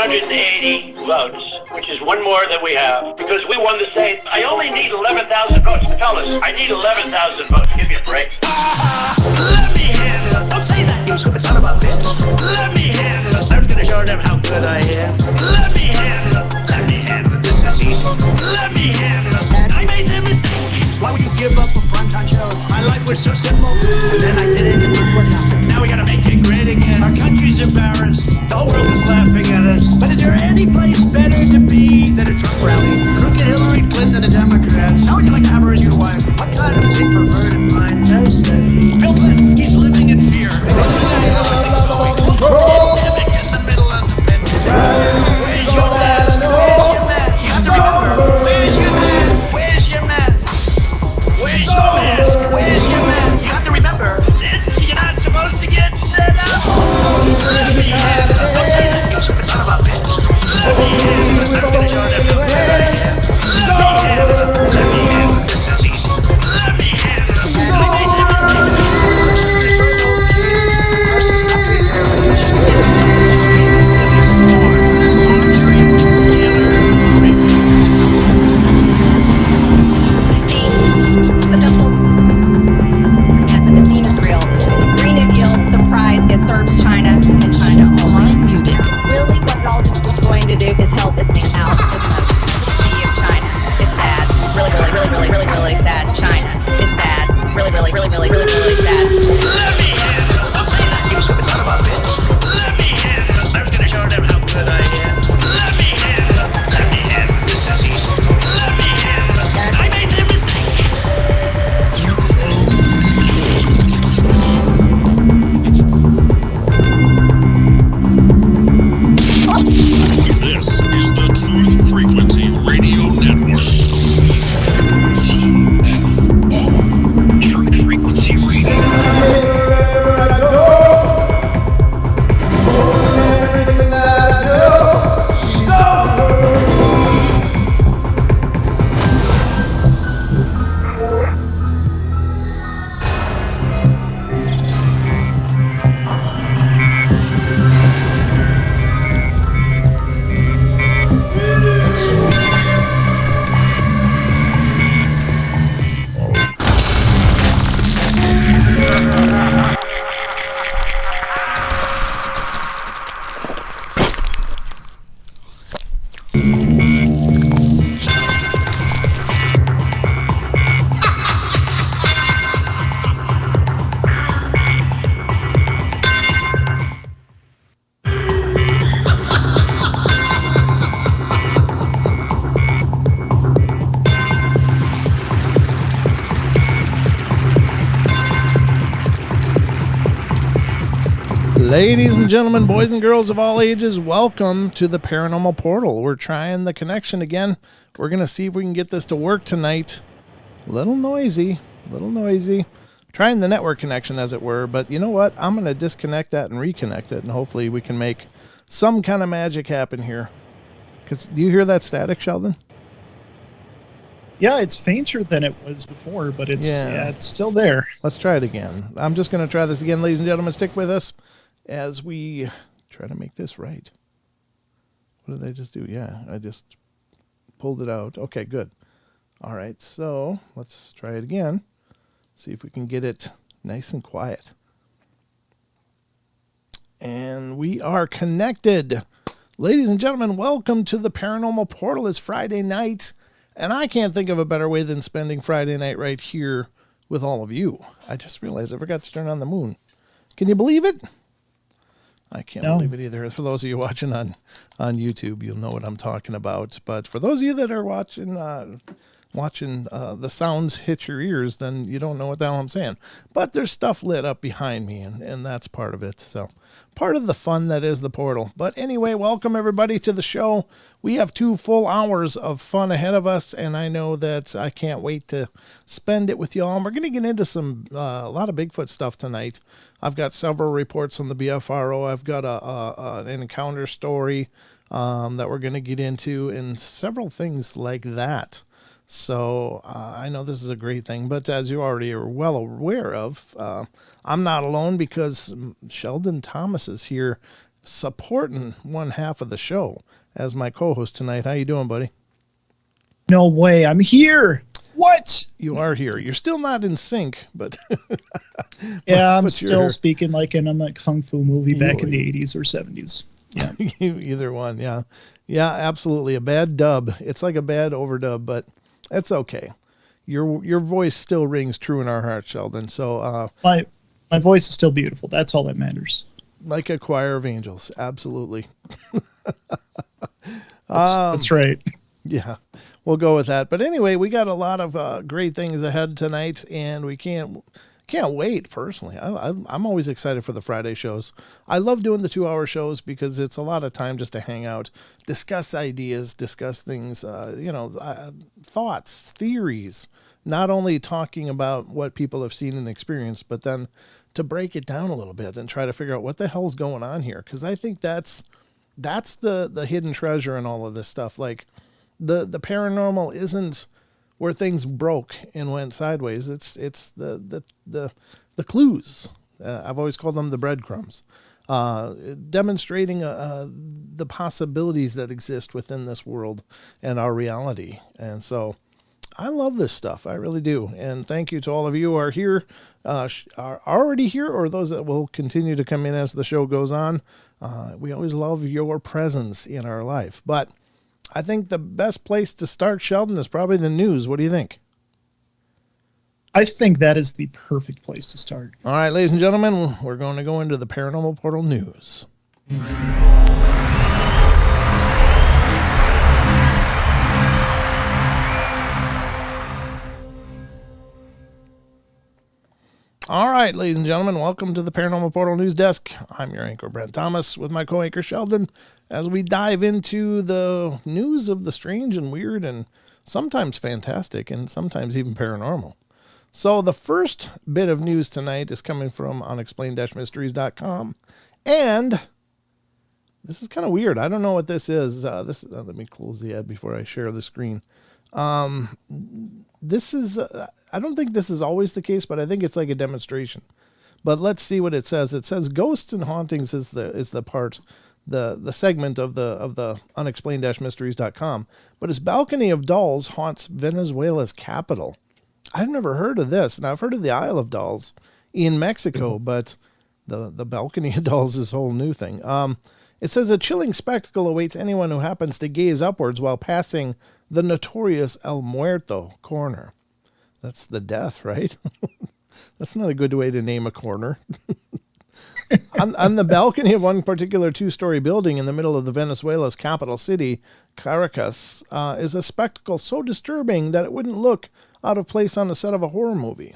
180 votes, which is one more than we have, because we won the state. I only need 11,000 votes. Fellas, I need 11,000 votes. Give me a break. Let me handle it. Don't say that, you stupid son of a bitch. Let me handle it. I was gonna show them how good I am. Let me handle it. Let me handle it. This is easy. Let me handle it. And I made the mistake. Why would you give up a primetime show? My life was so simple, and then I did it, and look what happened. Now we gotta make it great again. Our country's embarrassed. The whole world is laughing at us. But is there any place better to be than a Trump rally? Crooked Hillary Clinton and the Democrats. How would you like to have her as your wife? What kind of sick perverted mind does that? Bill Clinton, he's living in fear. Pandemic in the middle of the pandemic. Where's your mask? Where's your mask? You have to remember. Where's your mask? Where's your mask? Where's your mask? Where's your mask? You have to remember. You're not supposed to get set up. Let me handle it. Don't say that, you stupid son of a bitch. Let me handle it. I'm gonna show them how good I am. Let me handle it. Let me handle it. This is easy. Let me handle it. I made the mistake. First is not to The temple and the Mimicry. Green Appeal, surprise, it serves China and China only. Really, what it all is going to do is help this thing out as much as of China. It's sad. Really sad. China. It's sad. Really sad. Let me handle it. Don't say that, you stupid son of a bitch. Let me handle it. I was gonna show them how good I am. Let me handle it. Let me handle it. This is easy. Let me handle it. I made the mistake. This is the Truth Frequency Radio Network. TFR. Truth Frequency Radio. Ladies and gentlemen, boys and girls of all ages, welcome to the Paranormal Portal. We're trying the connection again. We're going to see if we can get this to work tonight. A little noisy. Trying the network connection, as it were, but you know what? I'm going to disconnect that and reconnect it, and hopefully we can make some kind of magic happen here. Because do you hear that static, Sheldon? Yeah, it's fainter than it was before, but it's it's still there. Let's try it again. I'm just going to try this again, ladies and gentlemen. Stick with us as we try to make this right. What did I just do? Yeah, I just pulled it out. Okay, good. All right, so let's try it again. See if we can get it nice and quiet. And we are connected. Ladies and gentlemen, welcome to the Paranormal Portal. It's Friday night, and I can't think of a better way than spending Friday night right here with all of you. I just realized I forgot to turn on the moon. Can you believe it? I can't believe it either. For those of you watching on YouTube, you'll know what I'm talking about. But for those of you that are watching the sounds hit your ears, then you don't know what the hell I'm saying. But there's stuff lit up behind me, and that's part of it. So part of the fun that is the portal. But anyway, welcome everybody to the show. We have 2 full hours of fun ahead of us, and I know that I can't wait to spend it with y'all. And we're going to get into a lot of Bigfoot stuff tonight. I've got several reports on the BFRO. I've got an encounter story that we're going to get into, and several things like that. So I know this is a great thing, but as you already are well aware of, I'm not alone because Sheldon Thomas is here supporting one half of the show as my co-host tonight. How you doing, buddy? No way. I'm here. What? You are here. You're still not in sync, but yeah, I'm still speaking like in a kung fu movie back in the 80s or 70s. Yeah, either one. Yeah, yeah, absolutely. A bad dub. It's like a bad overdub, but it's okay. Your voice still rings true in our hearts, Sheldon. So my voice is still beautiful. That's all that matters. Like a choir of angels. Absolutely. That's right. Yeah, we'll go with that. But anyway, we got a lot of great things ahead tonight, and we can't wait. Personally, I'm always excited for the Friday shows. I love doing the 2-hour shows because it's a lot of time just to hang out, discuss ideas, discuss things, thoughts, theories. Not only talking about what people have seen and experienced, but then to break it down a little bit and try to figure out what the hell's going on here. Because I think that's the hidden treasure in all of this stuff. Like the paranormal isn't where things broke and went sideways. It's the clues. I've always called them the breadcrumbs, demonstrating the possibilities that exist within this world and our reality. And so I love this stuff. I really do. And thank you to all of you who are here, are already here, or those that will continue to come in as the show goes on. We always love your presence in our life. But I think the best place to start, Sheldon, is probably the news. What do you think? I think that is the perfect place to start. All right, ladies and gentlemen, we're going to go into the Paranormal Portal news. All right, ladies and gentlemen, welcome to the Paranormal Portal News Desk. I'm your anchor, Brent Thomas, with my co-anchor, Sheldon, as we dive into the news of the strange and weird and sometimes fantastic and sometimes even paranormal. So the first bit of news tonight is coming from unexplained-mysteries.com, and this is kind of weird. I don't know what this is. Let me close the ad before I share the screen. This is, I don't think this is always the case, but I think it's like a demonstration. But let's see what it says. It says ghosts and hauntings is the part, the segment of the unexplained-mysteries.com. But his balcony of dolls haunts Venezuela's capital. I've never heard of this, and I've heard of the Isle of Dolls in Mexico, but the balcony of dolls is a whole new thing. It says a chilling spectacle awaits anyone who happens to gaze upwards while passing the notorious El Muerto corner. That's the death, right? That's not a good way to name a corner. on the balcony of one particular 2-story building in the middle of the Venezuela's capital city, Caracas, is a spectacle so disturbing that it wouldn't look out of place on the set of a horror movie.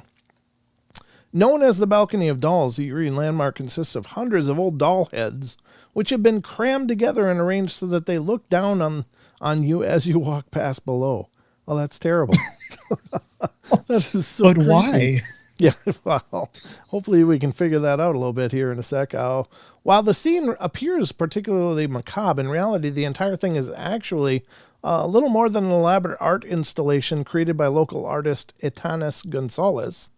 Known as the Balcony of Dolls, the eerie landmark consists of hundreds of old doll heads, which have been crammed together and arranged so that they look down on you as you walk past below. Well, that's terrible. That is so But creepy. why? Yeah, well, hopefully we can figure that out a little bit here in a sec. While the scene appears particularly macabre, in reality, the entire thing is actually a little more than an elaborate art installation created by local artist Etanis Gonzalez.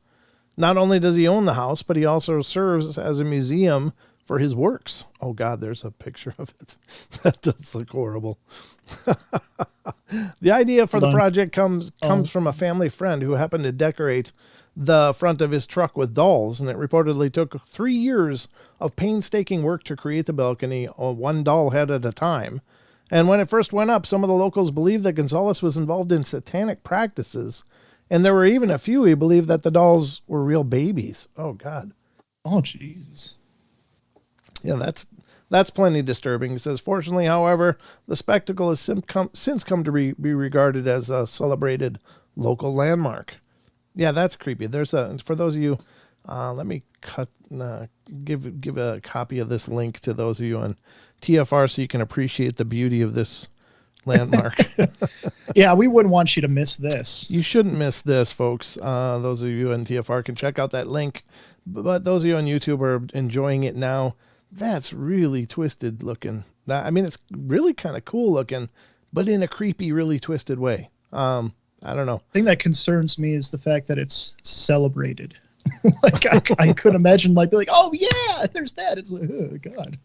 Not only does he own the house, but he also serves as a museum for his works. Oh, God, there's a picture of it. That does look horrible. The idea for the project comes from a family friend who happened to decorate the front of his truck with dolls, and it reportedly took 3 years of painstaking work to create the balcony, one doll head at a time. And when it first went up, some of the locals believed that Gonzalez was involved in satanic practices, and there were even a few who believed that the dolls were real babies. Oh, God. Oh, Jesus. Yeah, that's plenty disturbing. It says, fortunately, however, the spectacle has since come to be regarded as a celebrated local landmark. Yeah, that's creepy. For those of you, let me give a copy of this link to those of you on TFR so you can appreciate the beauty of this landmark. Yeah, we wouldn't want you to miss this. You shouldn't miss this, folks. Those of you on TFR can check out that link. But those of you on YouTube are enjoying it now. That's really twisted looking. I mean, it's really kind of cool looking, but in a creepy, really twisted way. I don't know. The thing that concerns me is the fact that it's celebrated. Like I could imagine like be like, oh yeah, there's that. It's like, oh god.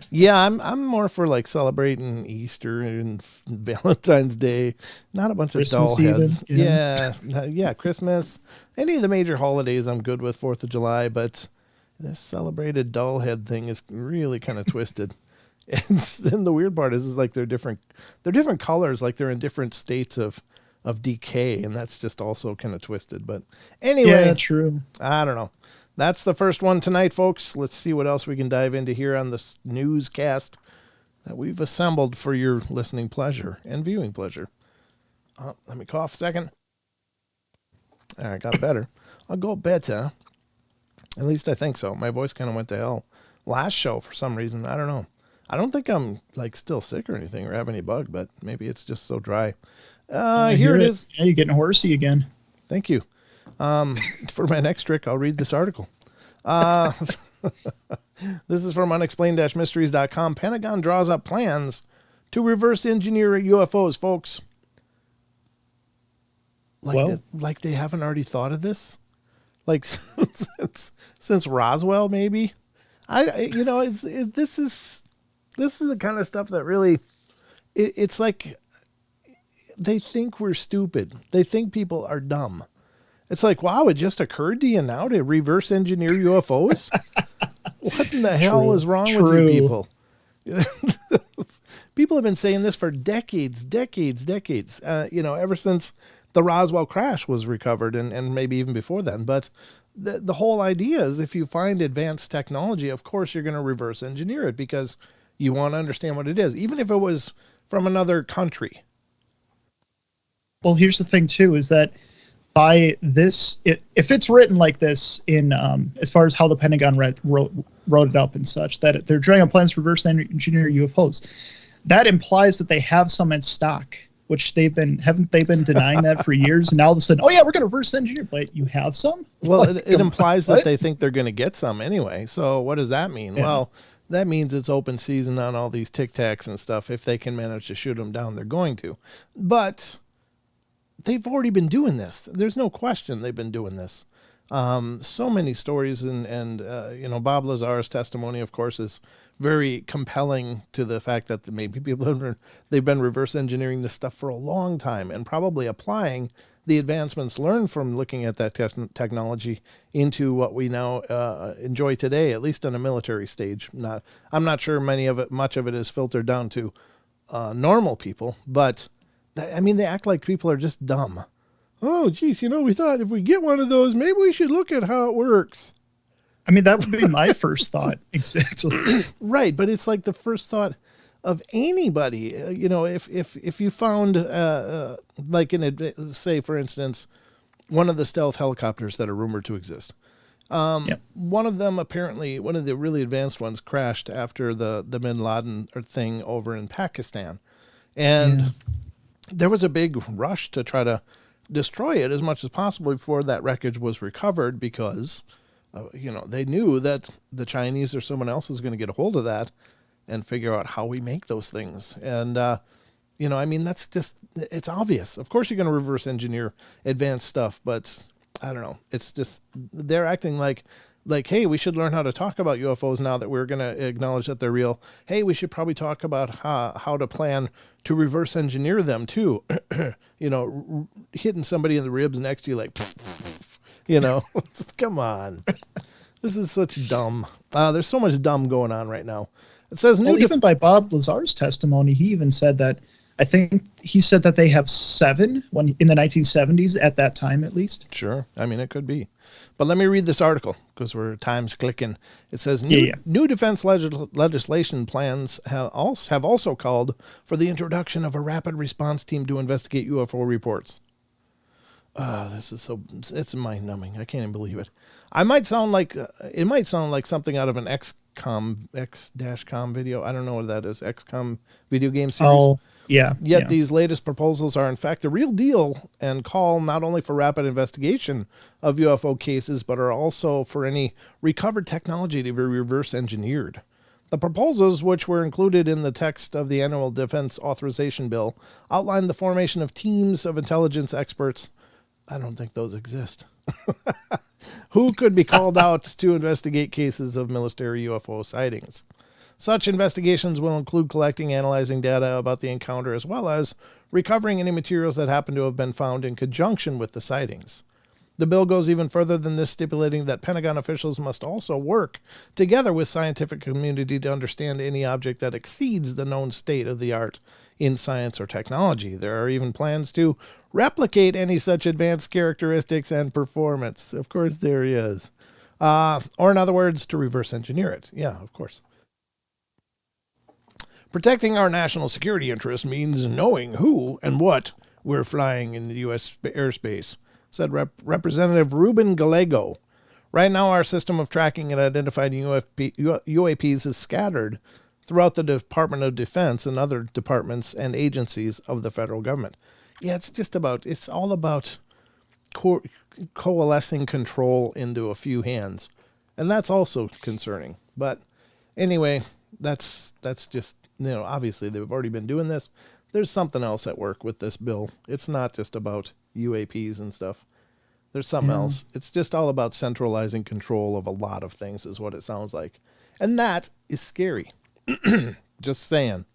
Yeah, I'm more for like celebrating Easter and Valentine's Day, not a bunch Christmas of doll heads. even, Yeah, Christmas, any of the major holidays I'm good with. 4th of July, but this celebrated doll head thing is really kind of twisted. And then the weird part is like they're different colors, like they're in different states of decay, and that's just also kind of twisted. But anyway, Yeah, true. I don't know. That's the first one tonight, folks. Let's see what else we can dive into here on this newscast that we've assembled for your listening pleasure and viewing pleasure. Let me cough a second. All right, got better. I'll go better. At least I think so. My voice kind of went to hell last show for some reason. I don't know. I don't think I'm like still sick or anything or have any bug, but maybe it's just so dry. Here it is. Yeah, you're getting horsey again. Thank you. For my next trick, I'll read this article. This is from unexplained-mysteries.com. Pentagon draws up plans to reverse engineer UFOs, folks. Like they haven't already thought of this? Like since Roswell, maybe? This is the kind of stuff that really, it's like they think we're stupid. They think people are dumb. It's like, wow, it just occurred to you now to reverse engineer UFOs? What in the hell is wrong with you people? People have been saying this for decades. Ever since the Roswell crash was recovered and maybe even before then. But the whole idea is if you find advanced technology, of course you're going to reverse engineer it because you want to understand what it is, even if it was from another country. Well, here's the thing too, is that by this, if it's written like this in as far as how the Pentagon wrote it up and such, that they're drawing up plans to reverse engineer UFOs, that implies that they have some in stock, which haven't they been denying that for years? And now all of a sudden, oh yeah, we're going to reverse engineer, but you have some? Well, Like, it implies what? that they think they're going to get some anyway. So what does that mean? Yeah. Well, that means it's open season on all these Tic Tacs and stuff. If they can manage to shoot them down, they're going to. But they've already been doing this. There's no question they've been doing this. So many stories and Bob Lazar's testimony, of course, is very compelling to the fact that maybe people they've been reverse engineering this stuff for a long time and probably applying the advancements learned from looking at that technology into what we now enjoy today, at least on a military stage. I'm not sure much of it is filtered down to normal people, but they act like people are just dumb. Oh, geez, we thought if we get one of those, maybe we should look at how it works. I mean, that would be my first thought. Exactly. Right, but it's like the first thought of anybody. If you found, say, for instance, one of the stealth helicopters that are rumored to exist. Yep. One of them, apparently, one of the really advanced ones, crashed after the Bin Laden thing over in Pakistan. And there was a big rush to try to destroy it as much as possible before that wreckage was recovered because, they knew that the Chinese or someone else was going to get a hold of that and figure out how we make those things. And, that's just, it's obvious. Of course you're going to reverse engineer advanced stuff, but I don't know. It's just, they're acting like, hey, we should learn how to talk about UFOs now that we're going to acknowledge that they're real. Hey, we should probably talk about how to plan to reverse engineer them too. Hitting somebody in the ribs next to you like, come on. This is such dumb. There's so much dumb going on right now. It says even by Bob Lazar's testimony, he even said that, I think he said that they have 7 in the 1970s at that time, at least. Sure. I mean, it could be. But let me read this article because time's clicking. It says new defense legislation plans have also called for the introduction of a rapid response team to investigate UFO reports. This is it's mind-numbing. I can't even believe it. It might sound like something out of an X-com video. I don't know what that is. XCOM video game series. Oh, yeah. Yet these latest proposals are in fact the real deal and call not only for rapid investigation of UFO cases, but are also for any recovered technology to be reverse engineered. The proposals, which were included in the text of the annual Defense Authorization Bill, outline the formation of teams of intelligence experts I don't think those exist. Who could be called out to investigate cases of military UFO sightings? Such investigations will include collecting, analyzing data about the encounter, as well as recovering any materials that happen to have been found in conjunction with the sightings. The bill goes even further than this, stipulating that Pentagon officials must also work together with scientific community to understand any object that exceeds the known state of the art in science or technology. There are even plans to replicate any such advanced characteristics and performance. Of course there is. Or in other words, to reverse engineer it. Yeah, of course. Protecting our national security interests means knowing who and what we're flying in the U.S. airspace, said Representative Ruben Gallego. Right now, our system of tracking and identifying UAPs is scattered throughout the Department of Defense and other departments and agencies of the federal government. Yeah, it's all about coalescing control into a few hands. And that's also concerning. But anyway, that's just, obviously they've already been doing this. There's something else at work with this bill. It's not just about UAPs and stuff. There's something else. It's just all about centralizing control of a lot of things is what it sounds like. And that is scary. Just saying.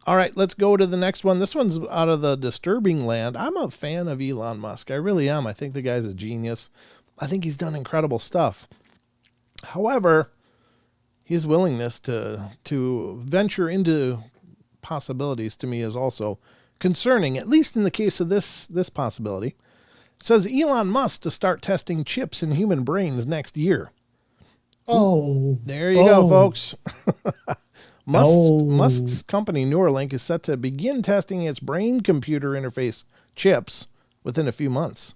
All right, let's go to the next one. This one's out of the disturbing land. I'm a fan of Elon Musk. I really am. I think the guy's a genius. I think he's done incredible stuff. However, his willingness to venture into possibilities to me is also concerning, at least in the case of this possibility. It says Elon Musk to start testing chips in human brains next year. Oh. There you go, folks. Musk's company Neuralink is set to begin testing its brain-computer interface chips within a few months.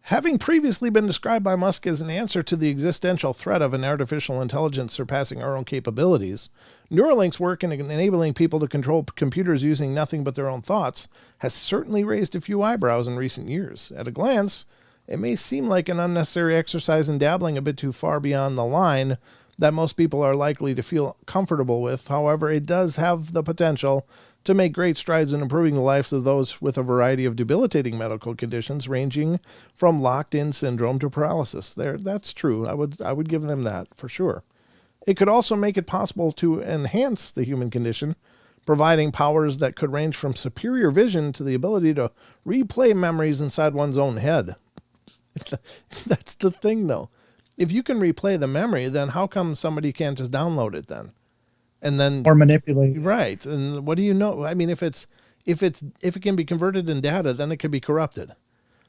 Having previously been described by Musk as an answer to the existential threat of an artificial intelligence surpassing our own capabilities, Neuralink's work in enabling people to control computers using nothing but their own thoughts has certainly raised a few eyebrows in recent years. At a glance, it may seem like an unnecessary exercise in dabbling a bit too far beyond the line that most people are likely to feel comfortable with. However, it does have the potential to make great strides in improving the lives of those with a variety of debilitating medical conditions, ranging from locked-in syndrome to paralysis. That's true. I would give them that for sure. It could also make it possible to enhance the human condition, providing powers that could range from superior vision to the ability to replay memories inside one's own head. That's the thing, though. If you can replay the memory, then how come somebody can't just download it then? And then or manipulate. Right. And what do you know? I mean, if it can be converted in data, then it can be corrupted.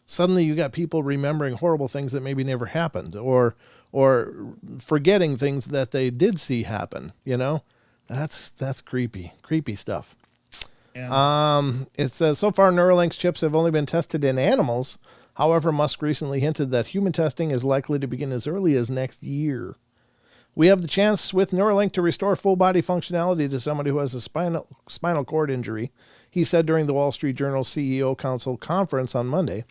Suddenly you got people remembering horrible things that maybe never happened, or forgetting things that they did see happen, That's creepy stuff. Yeah. It says so far Neuralink's chips have only been tested in animals. However, Musk recently hinted that human testing is likely to begin as early as next year. We have the chance with Neuralink to restore full body functionality to somebody who has a spinal cord injury, he said during the Wall Street Journal CEO Council conference on Monday.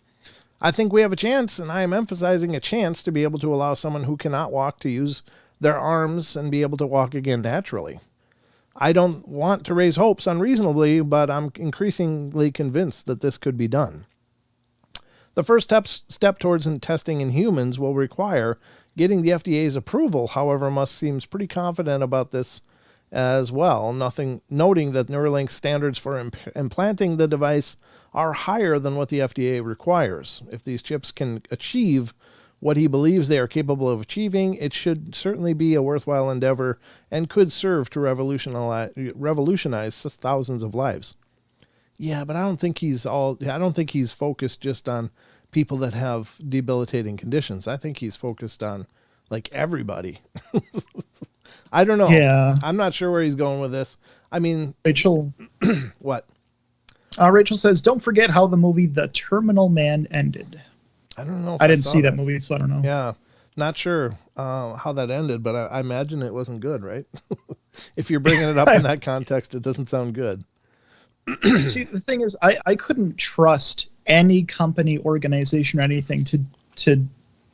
I think we have a chance, and I am emphasizing a chance to be able to allow someone who cannot walk to use their arms and be able to walk again naturally. I don't want to raise hopes unreasonably, but I'm increasingly convinced that this could be done. The first step towards testing in humans will require getting the FDA's approval. However, Musk seems pretty confident about this as well, noting that Neuralink's standards for implanting the device are higher than what the FDA requires. If these chips can achieve what he believes they are capable of achieving, it should certainly be a worthwhile endeavor and could serve to revolutionize thousands of lives. Yeah, but I don't think he's focused just on people that have debilitating conditions. I think he's focused on like everybody. I don't know. Yeah. I'm not sure where he's going with this. I mean, Rachel. What? Rachel says, don't forget how the movie The Terminal Man ended. I don't know. I didn't see that movie, so I don't know. Yeah. Not sure how that ended, but I imagine it wasn't good, right? If you're bringing it up in that context, it doesn't sound good. See, the thing is, I couldn't trust any company, organization, or anything to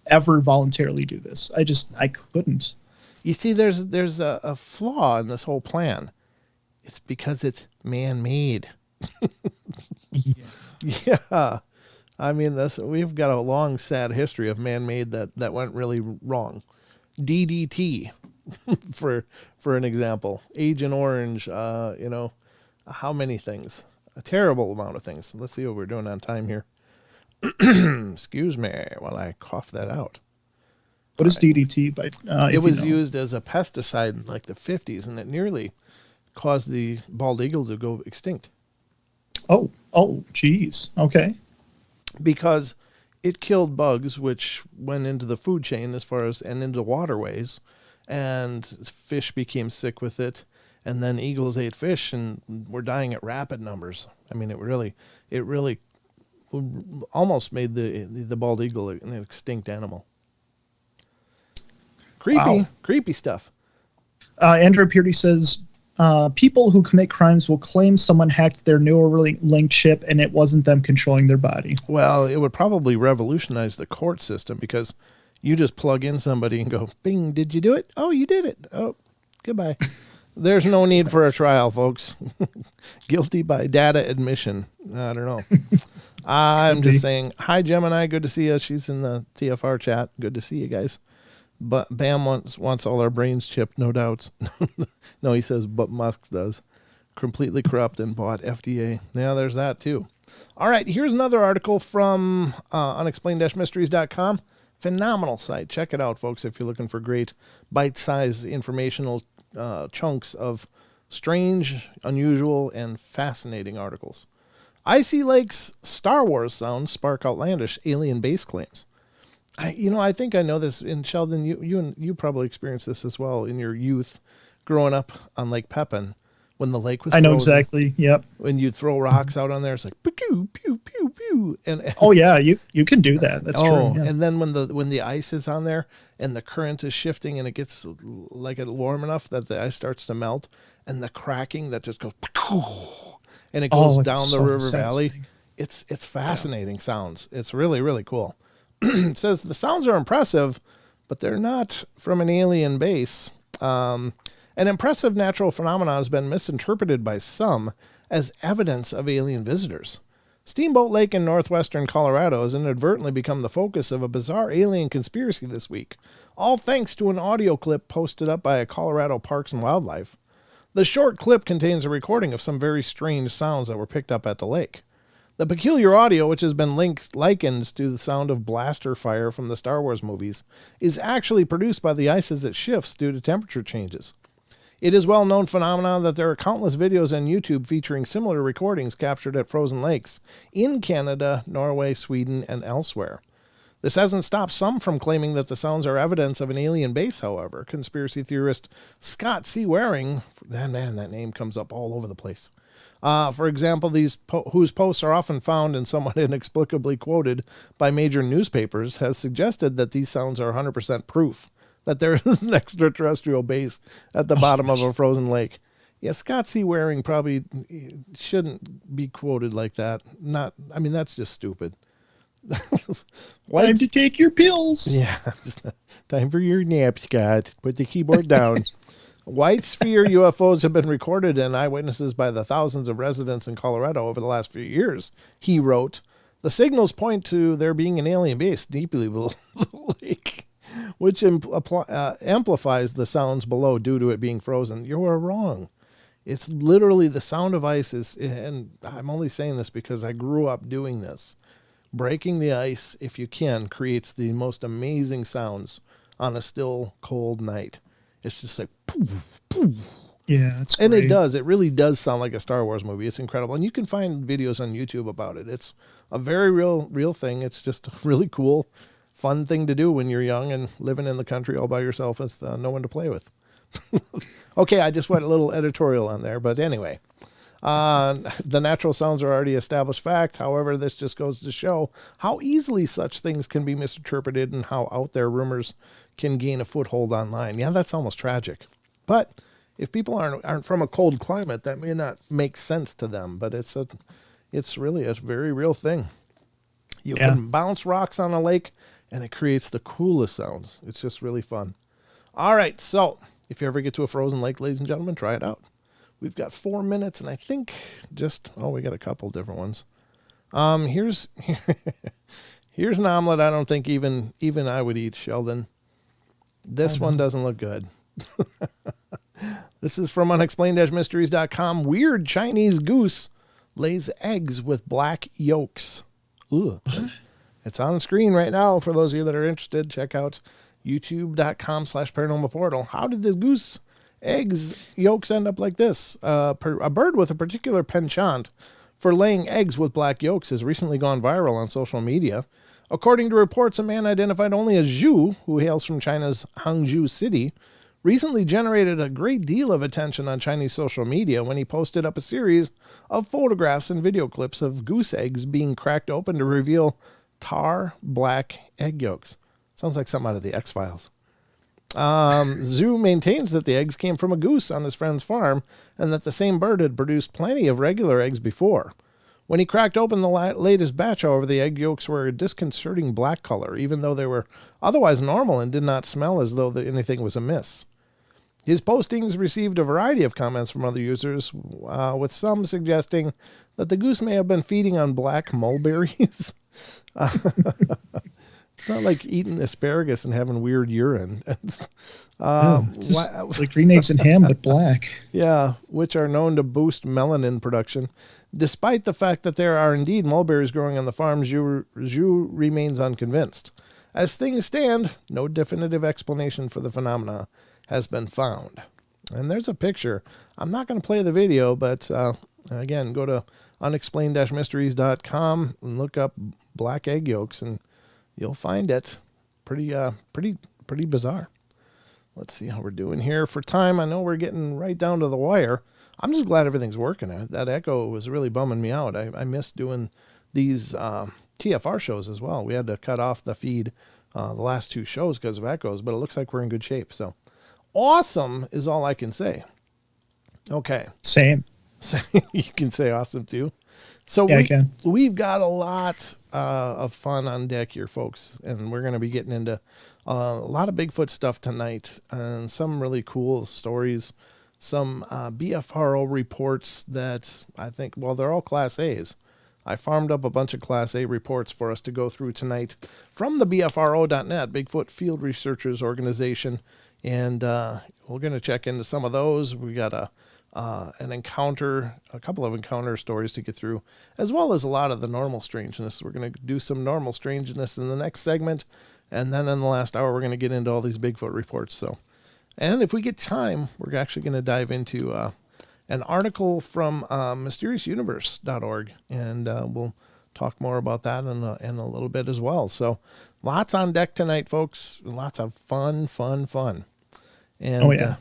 ever voluntarily do this. I couldn't. You see, there's a flaw in this whole plan. It's because it's man-made. Yeah. Yeah. I mean, we've got a long, sad history of man-made that went really wrong. DDT, for an example. Agent Orange, how many things? A terrible amount of things. Let's see what we're doing on time here. Excuse me while I cough that out. What is DDT? It was used as a pesticide in like the 50s, and it nearly caused the bald eagle to go extinct. Oh, geez. Okay. Because it killed bugs, which went into the food chain and into waterways, and fish became sick with it, and then eagles ate fish and were dying at rapid numbers. I mean, it really almost made the bald eagle an extinct animal. Creepy stuff. Andrew Purdy says, people who commit crimes will claim someone hacked their Neuralink chip and it wasn't them controlling their body. Well, it would probably revolutionize the court system because you just plug in somebody and go, bing, did you do it? Oh, you did it. Oh, goodbye. There's no need for a trial, folks. Guilty by data admission. I don't know. I'm just saying, hi, Gemini. Good to see you. She's in the TFR chat. Good to see you guys. But Bam wants all our brains chipped, no doubts. No, he says, but Musk does. Completely corrupt and bought FDA. Yeah, there's that too. All right, here's another article from unexplained-mysteries.com. Phenomenal site. Check it out, folks, if you're looking for great bite-sized informational chunks of strange, unusual, and fascinating articles. Icy Lake's Star Wars sounds spark outlandish alien base claims. I think I know this. And Sheldon, you probably experienced this as well in your youth, growing up on Lake Pepin, when the lake was. I know frozen. exactly. Yep. When you throw rocks out on there, it's like pew pew pew pew. And oh yeah, you can do that. That's true. Yeah. And then when the ice is on there and the current is shifting and it gets like it warm enough that the ice starts to melt, and the cracking that just goes, and it goes down the river valley. It's fascinating sounds. It's really, really cool. It says the sounds are impressive, but they're not from an alien base. An impressive natural phenomenon has been misinterpreted by some as evidence of alien visitors. Steamboat Lake in northwestern Colorado has inadvertently become the focus of a bizarre alien conspiracy this week, all thanks to an audio clip posted up by a Colorado Parks and Wildlife. The short clip contains a recording of some very strange sounds that were picked up at the lake. The peculiar audio, which has been likened to the sound of blaster fire from the Star Wars movies, is actually produced by the ice as it shifts due to temperature changes. It is well-known phenomenon that there are countless videos on YouTube featuring similar recordings captured at frozen lakes in Canada, Norway, Sweden, and elsewhere. This hasn't stopped some from claiming that the sounds are evidence of an alien base, however. Conspiracy theorist Scott C. Waring, that name comes up all over the place. For example, whose posts are often found and somewhat inexplicably quoted by major newspapers, has suggested that these sounds are 100% proof that there is an extraterrestrial base at the bottom of a frozen lake. Yeah, Scott C. Waring probably shouldn't be quoted like that. That's just stupid. Time to take your pills. Yeah, time for your nap, Scott. Put the keyboard down. White sphere UFOs have been recorded and eyewitnesses by the thousands of residents in Colorado over the last few years, he wrote. The signals point to there being an alien base deeply below the lake, which amplifies the sounds below due to it being frozen. You are wrong. It's literally the sound of ice and I'm only saying this because I grew up doing this. Breaking the ice, if you can, creates the most amazing sounds on a still, cold night. It's just like, poof, poof. Yeah, that's and great. it does. It really does sound like a Star Wars movie. It's incredible. And you can find videos on YouTube about it. It's a very real thing. It's just a really cool, fun thing to do when you're young and living in the country all by yourself with no one to play with. Okay, I just went a little editorial on there. But anyway, the natural sounds are already established fact. However, this just goes to show how easily such things can be misinterpreted and how out there rumors can gain a foothold online. Yeah, that's almost tragic. But if people aren't from a cold climate, that may not make sense to them. But it's really a very real thing. You can bounce rocks on a lake, and it creates the coolest sounds. It's just really fun. All right, so if you ever get to a frozen lake, ladies and gentlemen, try it out. We've got 4 minutes, and I think we got a couple different ones. Here's here's an omelet I don't think even I would eat, Sheldon. This one doesn't look good. This is from unexplained-mysteries.com. Weird Chinese goose lays eggs with black yolks. Ooh. It's on the screen right now. For those of you that are interested, check out youtube.com/paranormal portal. How did the goose eggs yolks end up like this? A bird with a particular penchant for laying eggs with black yolks has recently gone viral on social media. According to reports, a man identified only as Zhu, who hails from China's Hangzhou city, recently generated a great deal of attention on Chinese social media when he posted up a series of photographs and video clips of goose eggs being cracked open to reveal tar black egg yolks. Sounds like something out of the X-Files. Zhu maintains that the eggs came from a goose on his friend's farm and that the same bird had produced plenty of regular eggs before. When he cracked open the latest batch, however, the egg yolks were a disconcerting black color, even though they were otherwise normal and did not smell as though anything was amiss. His postings received a variety of comments from other users, with some suggesting that the goose may have been feeding on black mulberries. It's not like eating asparagus and having weird urine. It's like green eggs and ham, but black. Yeah, which are known to boost melanin production. Despite the fact that there are indeed mulberries growing on the farm, Zhu remains unconvinced. As things stand, no definitive explanation for the phenomena has been found. And there's a picture. I'm not going to play the video, but again, go to unexplained-mysteries.com and look up black egg yolks, and you'll find it. Pretty bizarre. Let's see how we're doing here for time. I know we're getting right down to the wire. I'm just glad everything's working. That echo was really bumming me out. I missed doing these TFR shows as well. We had to cut off the feed the last two shows because of echoes, but it looks like we're in good shape. So awesome is all I can say. Okay. Same. You can say awesome too. So yeah, we've got a lot of fun on deck here, folks, and we're going to be getting into a lot of Bigfoot stuff tonight and some really cool stories, some BFRO reports that I think, well, they're all Class A's. I farmed up a bunch of Class A reports for us to go through tonight from the BFRO.net, Bigfoot Field Researchers Organization, and we're going to check into some of those. We got a couple of encounter stories to get through, as well as a lot of the normal strangeness. We're going to do some normal strangeness in the next segment, and then in the last hour, we're going to get into all these Bigfoot reports. So, and if we get time, we're actually going to dive into an article from mysteriousnuniverse.org, and we'll talk more about that in a little bit as well. So, lots on deck tonight, folks. Lots of fun. And, oh, yeah.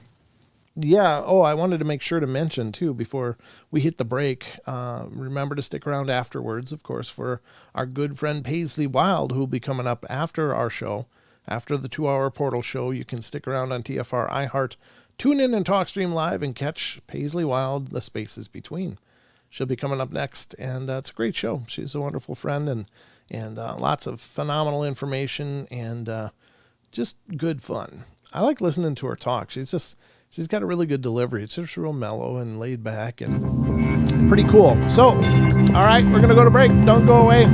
I wanted to make sure to mention, too, before we hit the break, remember to stick around afterwards, of course, for our good friend Paisley Wild, who will be coming up after our show, after the 2-hour Portal show. You can stick around on TFR iHeart, tune in and TalkStream Live, and catch Paisley Wild, The Spaces Between. She'll be coming up next, and it's a great show. She's a wonderful friend, and lots of phenomenal information, and just good fun. I like listening to her talk. She's got a really good delivery. It's just real mellow and laid back and pretty cool. So, all right, we're going to go to break. Don't go away.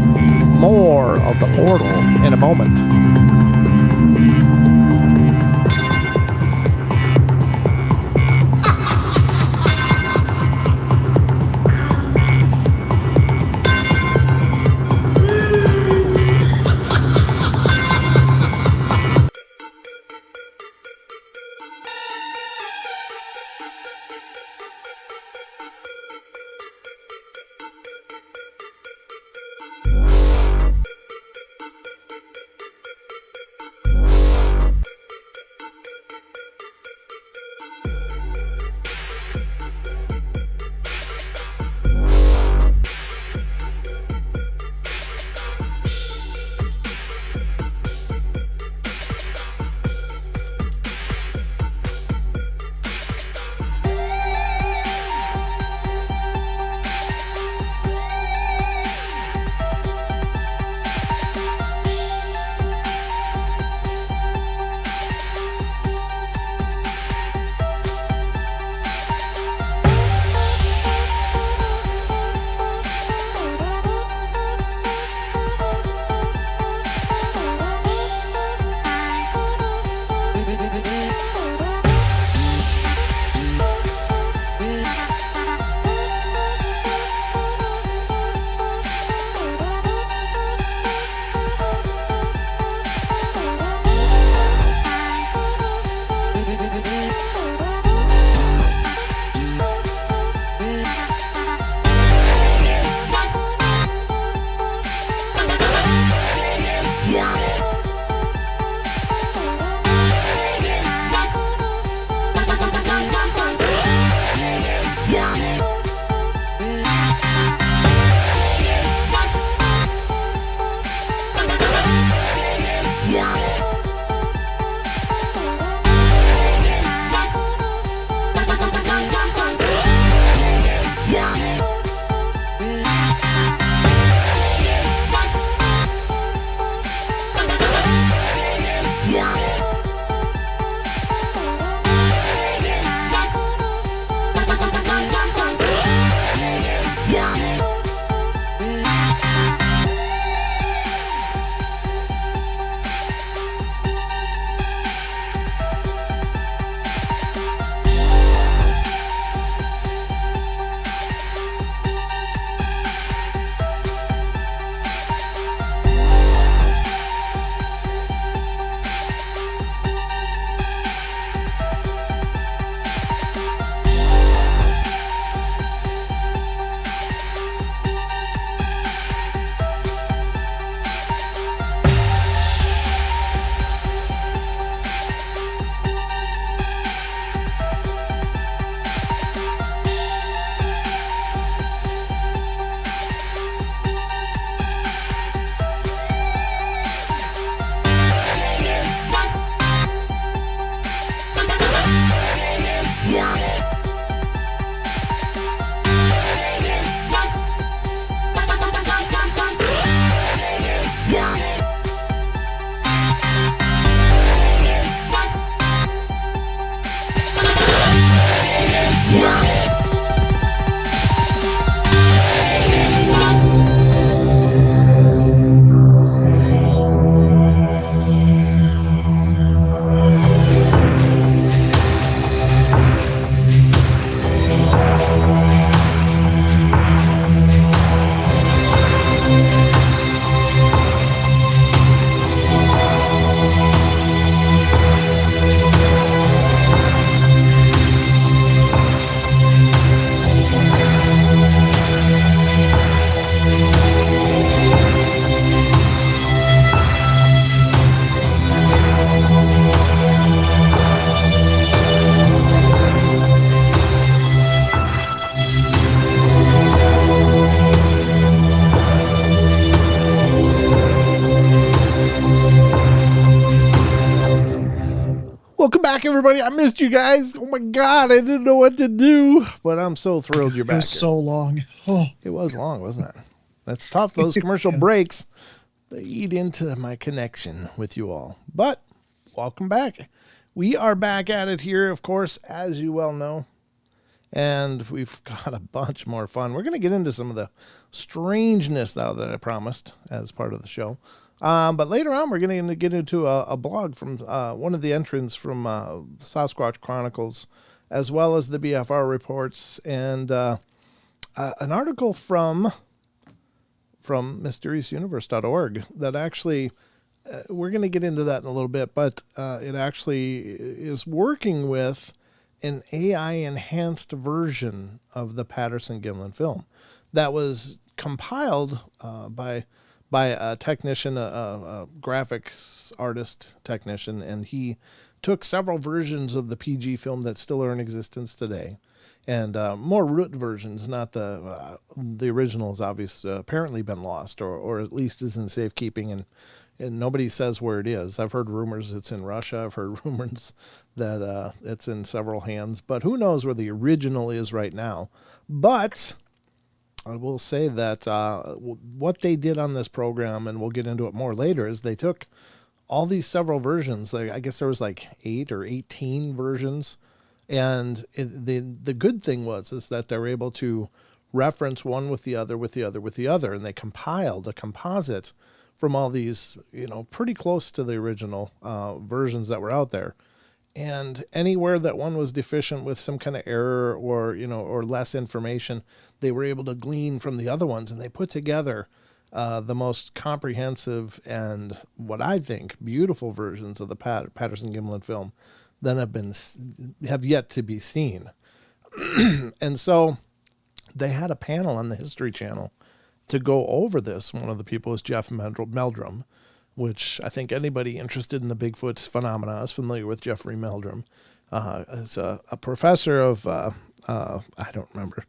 More of the Portal in a moment. back, everybody. I missed you guys. Oh my God, I didn't know what to do, but I'm so thrilled you're It back. was so long. Oh, It was long, wasn't it? That's tough. Those commercial breaks, they eat into my connection with you all. But welcome back. We are back at it here, of course, as you well know. And we've got a bunch more fun. We're going to get into some of the strangeness now that I promised as part of the show. But later on, we're going to get into a blog from one of the entrants from Sasquatch Chronicles, as well as the BFRO reports, and an article from MysteriousUniverse.org that actually, we're going to get into that in a little bit, but it actually is working with an AI-enhanced version of the Patterson-Gimlin film that was compiled by a technician, a graphics artist technician, and he took several versions of the PG film that still are in existence today, and more root versions, not the originals. Obviously, apparently been lost, or at least is in safekeeping, and nobody says where it is. I've heard rumors it's in Russia. I've heard rumors that it's in several hands, but who knows where the original is right now. But I will say that what they did on this program, and we'll get into it more later, is they took all these several versions. I guess there was like 8 or 18 versions. And the good thing was that they were able to reference one with the other, and they compiled a composite from all these, pretty close to the original versions that were out there. And anywhere that one was deficient with some kind of error or less information, they were able to glean from the other ones, and they put together the most comprehensive and what I think beautiful versions of the Patterson-Gimlin film that have yet to be seen. And so they had a panel on the History Channel to go over this. One of the people is Jeff Meldrum, which I think anybody interested in the Bigfoot phenomena is familiar with Jeffrey Meldrum. Is a professor of, I don't remember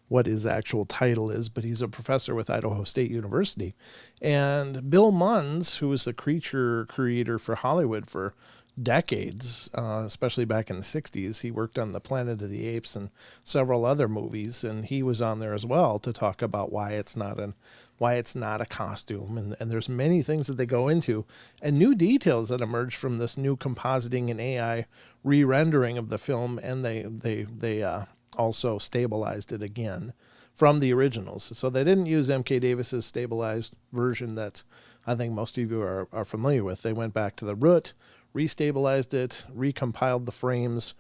what his actual title is, but he's a professor with Idaho State University. And Bill Munns, who was the creature creator for Hollywood for decades, especially back in the 60s, he worked on the Planet of the Apes and several other movies, and he was on there as well to talk about why it's not a costume, and there's many things that they go into, and new details that emerge from this new compositing and AI re-rendering of the film, and they also stabilized it again from the originals. So they didn't use M.K. Davis's stabilized version that I think most of you are familiar with. They went back to the root, restabilized it, recompiled the frames,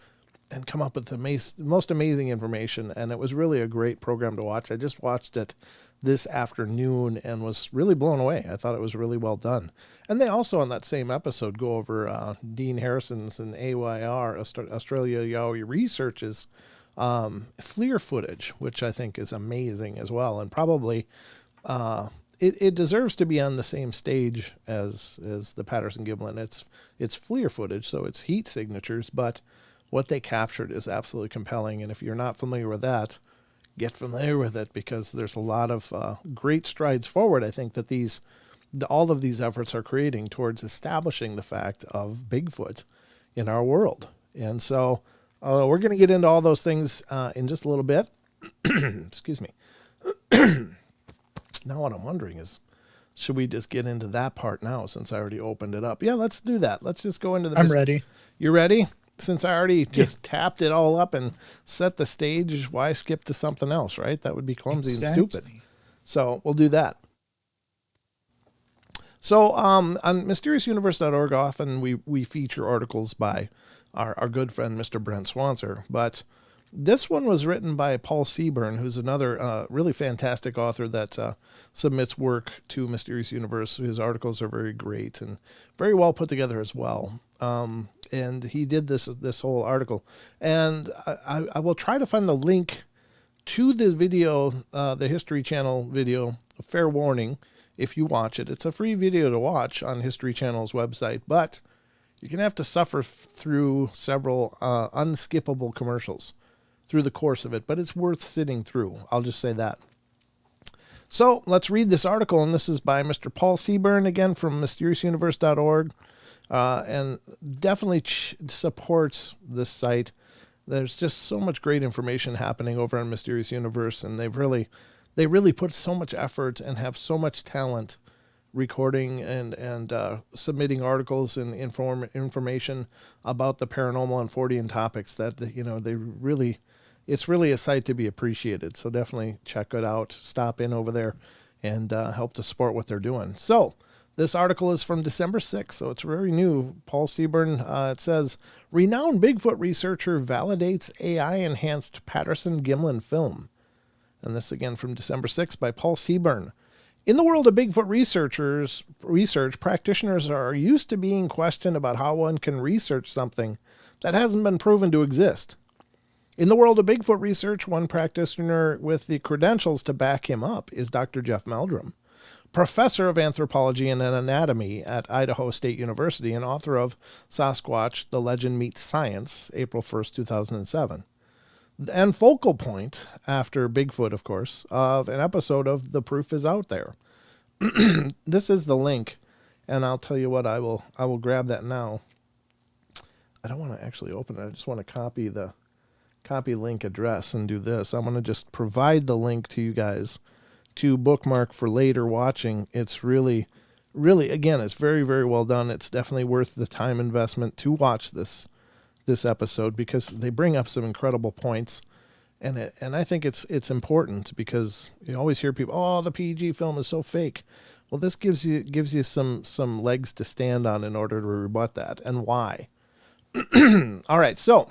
and come up with the most amazing information. And it was really a great program to watch. I just watched it this afternoon and was really blown away. I thought it was really well done. And they also, on that same episode, go over Dean Harrison's and AYR, Australia Yowie Research's FLIR footage, which I think is amazing as well. And probably it deserves to be on the same stage as the Patterson-Gimlin. It's FLIR footage, so it's heat signatures, but what they captured is absolutely compelling. And if you're not familiar with that, get familiar with it, because there's a lot of great strides forward, I think, that all of these efforts are creating towards establishing the fact of Bigfoot in our world. And so we're going to get into all those things in just a little bit. Excuse me. Now what I'm wondering is, should we just get into that part now since I already opened it up? Yeah, let's do that. Let's just go into the... I'm ready. You ready? Since I already just tapped it all up and set the stage, why skip to something else, right? That would be clumsy and stupid. So we'll do that. So on MysteriousUniverse.org, often we feature articles by our good friend, Mr. Brent Swanser, but this one was written by Paul Seaburn, who's another really fantastic author that submits work to Mysterious Universe. His articles are very great and very well put together as well. And he did this whole article. And I will try to find the link to this video, the History Channel video, fair warning, if you watch it. It's a free video to watch on History Channel's website, but you're going to have to suffer through several unskippable commercials through the course of it, but it's worth sitting through. I'll just say that. So let's read this article, and this is by Mr. Paul Seaburn, again from MysteriousUniverse.org. and definitely supports this site. There's just so much great information happening over on Mysterious Universe, and they really put so much effort and have so much talent recording and submitting articles and information about the paranormal and Fortean topics that it's really a site to be appreciated. So definitely check it out, stop in over there, and help to support what they're doing. So this article is from December 6th, so it's very new. Paul Seaburn, it says, renowned Bigfoot researcher validates AI-enhanced Patterson-Gimlin film. And this again from December 6th by Paul Seaburn. In the world of Bigfoot research, practitioners are used to being questioned about how one can research something that hasn't been proven to exist. In the world of Bigfoot research, one practitioner with the credentials to back him up is Dr. Jeff Meldrum, professor of anthropology and anatomy at Idaho State University and author of Sasquatch, The Legend Meets Science, April 1st, 2007. And focal point, after Bigfoot, of course, of an episode of The Proof is Out There. This is the link, and I'll tell you what, I will grab that now. I don't want to actually open it. I just want to copy link address and do this. I'm going to just provide the link to you guys to bookmark for later watching. It's really, again, it's very, very well done. It's definitely worth the time investment to watch this episode because they bring up some incredible points, and I think it's important because you always hear people, oh, the PG film is so fake. Well, this gives you some legs to stand on in order to rebut that and why. All right, so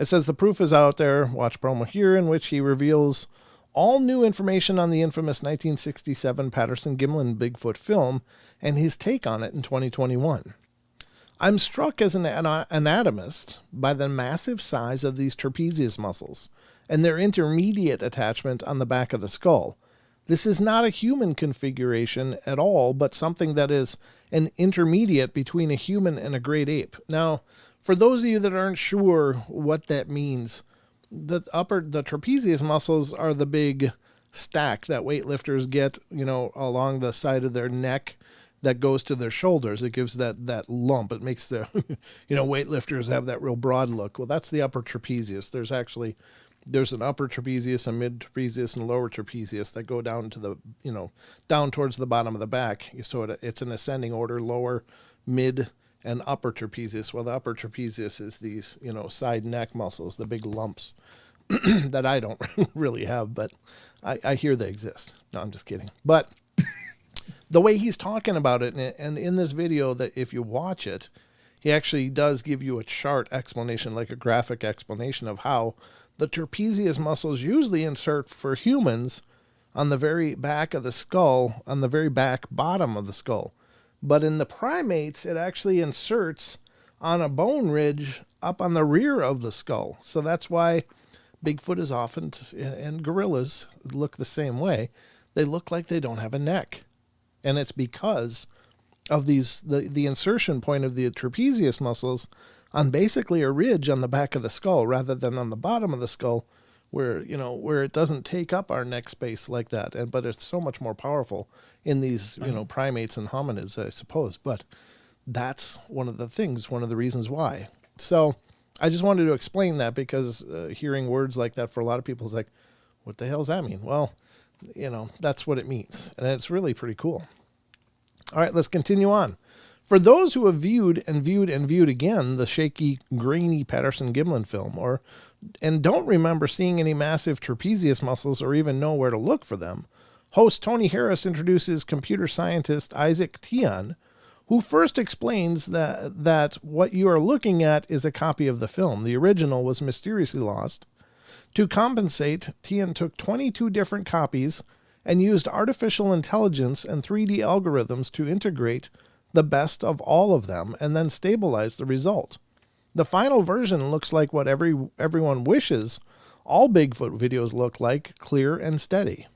it says The Proof is Out There. Watch promo here in which he reveals all new information on the infamous 1967 Patterson-Gimlin Bigfoot film and his take on it in 2021. I'm struck as an anatomist by the massive size of these trapezius muscles and their intermediate attachment on the back of the skull. This is not a human configuration at all, but something that is an intermediate between a human and a great ape. Now, for those of you that aren't sure what that means, the trapezius muscles are the big stack that weightlifters get, along the side of their neck that goes to their shoulders. It gives that lump. It makes the, weightlifters have that real broad look. Well, that's the upper trapezius. There's an upper trapezius, a mid trapezius, and a lower trapezius that go down to the, down towards the bottom of the back. So it's an ascending order, lower, mid, and upper trapezius. Well, the upper trapezius is these, side neck muscles, the big lumps that I don't really have, but I hear they exist. No, I'm just kidding. But the way he's talking about it, and in this video, that if you watch it, he actually does give you a chart explanation, like a graphic explanation of how the trapezius muscles usually insert for humans on the very back of the skull, on the very back bottom of the skull. But in the primates, it actually inserts on a bone ridge up on the rear of the skull. So that's why Bigfoot is often, and gorillas look the same way. They look like they don't have a neck. And it's because of the insertion point of the trapezius muscles on basically a ridge on the back of the skull rather than on the bottom of the skull where it doesn't take up our neck space like that. But it's so much more powerful in these, primates and hominids, I suppose. But that's one of the reasons why. So I just wanted to explain that because hearing words like that for a lot of people is like, what the hell does that mean? Well, that's what it means. And it's really pretty cool. All right, let's continue on. For those who have viewed again the shaky, grainy Patterson-Gimlin film, and don't remember seeing any massive trapezius muscles or even know where to look for them, host Tony Harris introduces computer scientist Isaac Tian, who first explains that what you are looking at is a copy of the film. The original was mysteriously lost. To compensate, Tian took 22 different copies and used artificial intelligence and 3D algorithms to integrate the best of all of them and then stabilize the result. The final version looks like what everyone wishes all Bigfoot videos look like, clear and steady.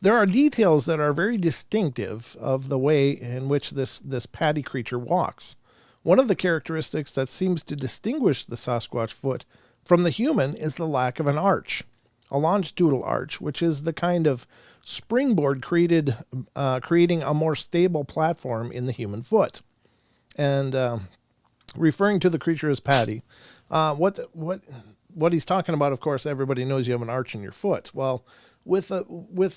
There are details that are very distinctive of the way in which this patty creature walks. One of the characteristics that seems to distinguish the Sasquatch foot from the human is the lack of an arch, a longitudinal arch, which is the kind of springboard creating a more stable platform in the human foot. and referring to the creature as Patty. What he's talking about, of course, everybody knows you have an arch in your foot. Well, with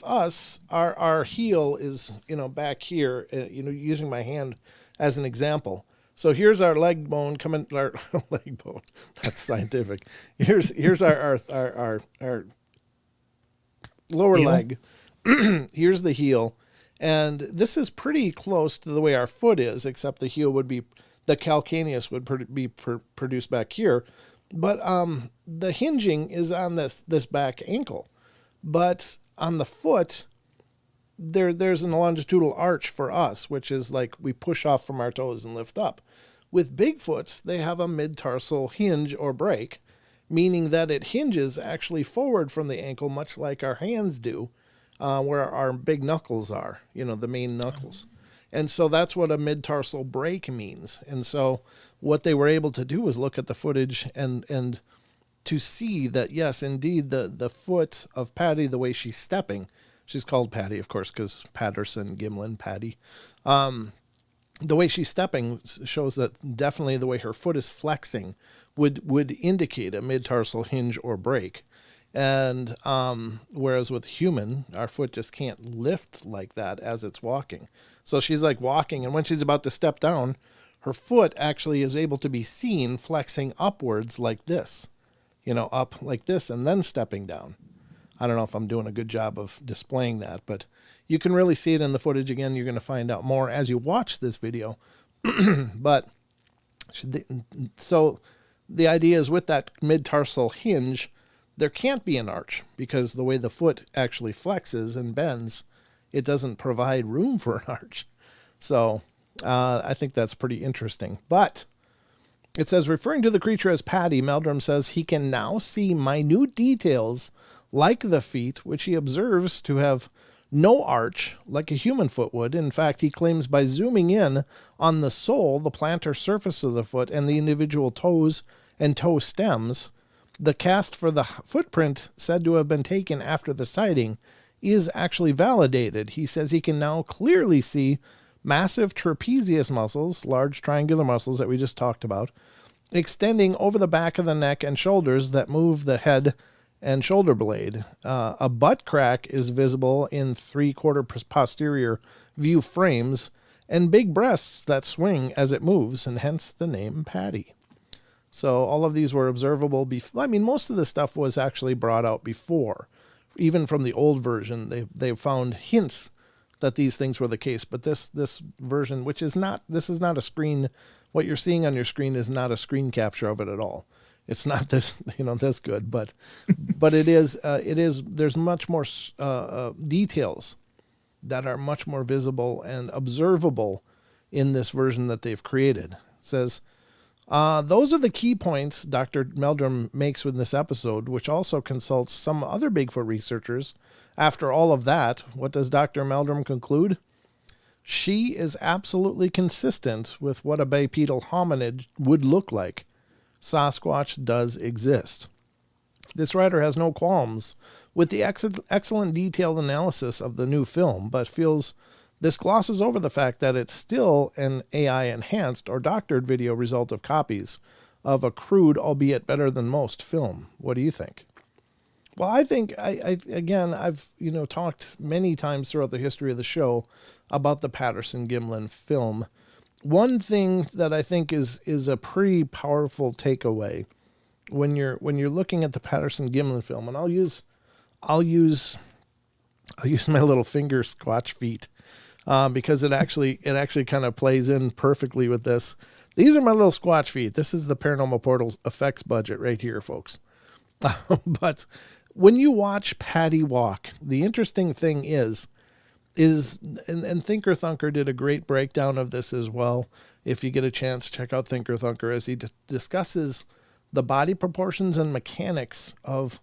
us, our heel is, back here, using my hand as an example. So here's our leg bone coming, our leg bone. That's scientific. Here's our lower Heel? leg. Here's the heel. And this is pretty close to the way our foot is, except the heel would be, the calcaneus would be produced back here. But the hinging is on this back ankle. But on the foot, there's a longitudinal arch for us, which is like we push off from our toes and lift up. With Bigfoots, they have a mid-tarsal hinge or break, meaning that it hinges actually forward from the ankle, much like our hands do, where our big knuckles are, the main knuckles. And so that's what a mid-tarsal break means. And so what they were able to do was look at the footage and to see that, yes, indeed, the foot of Patty, the way she's stepping, she's called Patty, of course, because Patterson, Gimlin, Patty. The way she's stepping shows that definitely the way her foot is flexing would indicate a mid-tarsal hinge or break. And whereas with human, our foot just can't lift like that as it's walking. So she's like walking, and when she's about to step down, her foot actually is able to be seen flexing upwards like this, up like this, and then stepping down. I don't know if I'm doing a good job of displaying that, but you can really see it in the footage. Again, you're going to find out more as you watch this video. But so the idea is with that mid-tarsal hinge, there can't be an arch because the way the foot actually flexes and bends, it doesn't provide room for an arch. So I think that's pretty interesting. But it says, referring to the creature as Patty, Meldrum says he can now see minute details like the feet, which he observes to have no arch like a human foot would. In fact, he claims by zooming in on the sole, the plantar surface of the foot, and the individual toes and toe stems, the cast for the footprint said to have been taken after the sighting is actually validated. He says he can now clearly see massive trapezius muscles, large triangular muscles that we just talked about, extending over the back of the neck and shoulders that move the head and shoulder blade. A butt crack is visible in 3/4 posterior view frames, and big breasts that swing as it moves, and hence the name Patty. So all of these were observable before. I mean, most of the stuff was actually brought out before. Even from the old version, they found hints that these things were the case. But this version, which is not, this is not a screen. What you're seeing on your screen is not a screen capture of it at all. It's not this, this good, but it is. There's much more details that are much more visible and observable in this version that they've created. It says, those are the key points Dr. Meldrum makes with this episode, which also consults some other Bigfoot researchers. After all of that, what does Dr. Meldrum conclude? She is absolutely consistent with what a bipedal hominid would look like. Sasquatch does exist. This writer has no qualms with the excellent detailed analysis of the new film, but feels this glosses over the fact that it's still an AI-enhanced or doctored video result of copies of a crude, albeit better than most, film. What do you think? Well, I think, I've talked many times throughout the history of the show about the Patterson-Gimlin film. One thing that I think is a pretty powerful takeaway when you're looking at the Patterson-Gimlin film, and I'll use my little finger squatch feet because it actually kind of plays in perfectly with this. These are my little squatch feet. This is the Paranormal Portal effects budget right here, folks. But when you watch Patty walk, the interesting thing is and Thinker Thunker did a great breakdown of this as well. If you get a chance, check out Thinker Thunker as he discusses the body proportions and mechanics of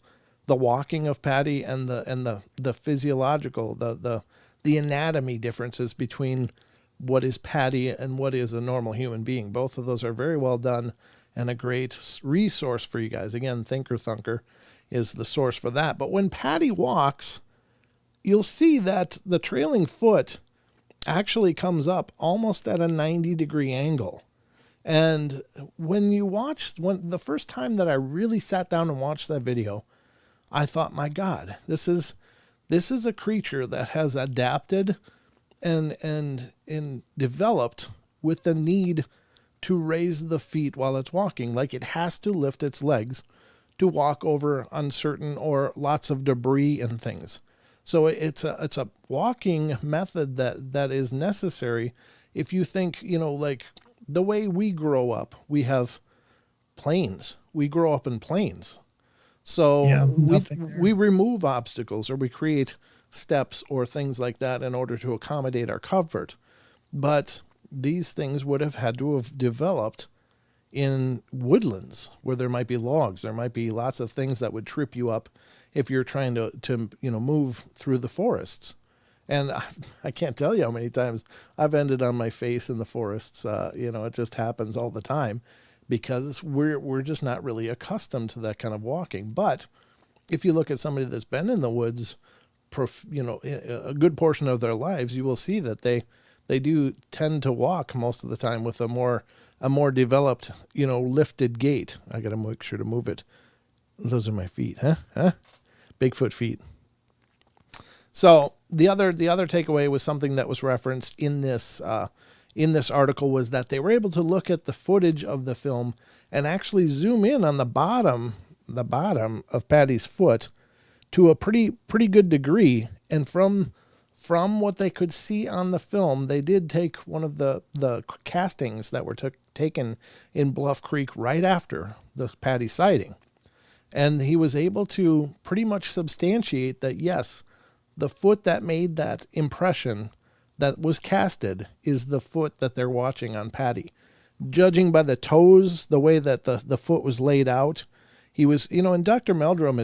the walking of Patty and the physiological, the anatomy differences between what is Patty and what is a normal human being. Both of those are very well done and a great resource for you guys. Again, Thinker Thunker is the source for that. But when Patty walks, you'll see that the trailing foot actually comes up almost at a 90-degree angle. And when the first time that I really sat down and watched that video, I thought, my God, this is a creature that has adapted and developed with the need to raise the feet while it's walking. Like, it has to lift its legs to walk over uncertain or lots of debris and things. So it's a walking method that is necessary. If you think, like the way we grow up, we have plains. We grow up in plains. So we remove obstacles, or we create steps or things like that in order to accommodate our comfort. But these things would have had to have developed in woodlands where there might be logs. There might be lots of things that would trip you up if you're trying to move through the forests. And I can't tell you how many times I've ended on my face in the forests. It just happens all the time because we're just not really accustomed to that kind of walking. But if you look at somebody that's been in the woods, a good portion of their lives, you will see that they do tend to walk most of the time with a more developed, lifted gait. I got to make sure to move it. Those are my feet, huh? Bigfoot feet. So the other takeaway was something that was referenced in this article, was that they were able to look at the footage of the film and actually zoom in on the bottom of Patty's foot to a pretty good degree. And from what they could see on the film, they did take one of the castings that were taken in Bluff Creek right after the Patty sighting. And he was able to pretty much substantiate that, yes, the foot that made that impression that was casted is the foot that they're watching on Patty. Judging by the toes, the way that the foot was laid out, he was, and Dr. Meldrum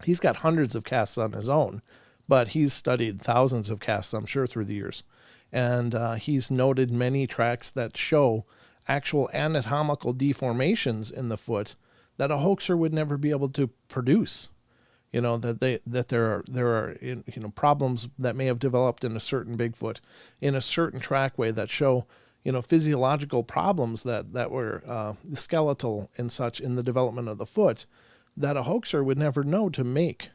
he's got hundreds of casts on his own, but he's studied thousands of casts, I'm sure, through the years. And he's noted many tracks that show actual anatomical deformations in the foot that a hoaxer would never be able to produce. That there are problems that may have developed in a certain Bigfoot, in a certain trackway that show, physiological problems that were skeletal and such in the development of the foot that a hoaxer would never know to make,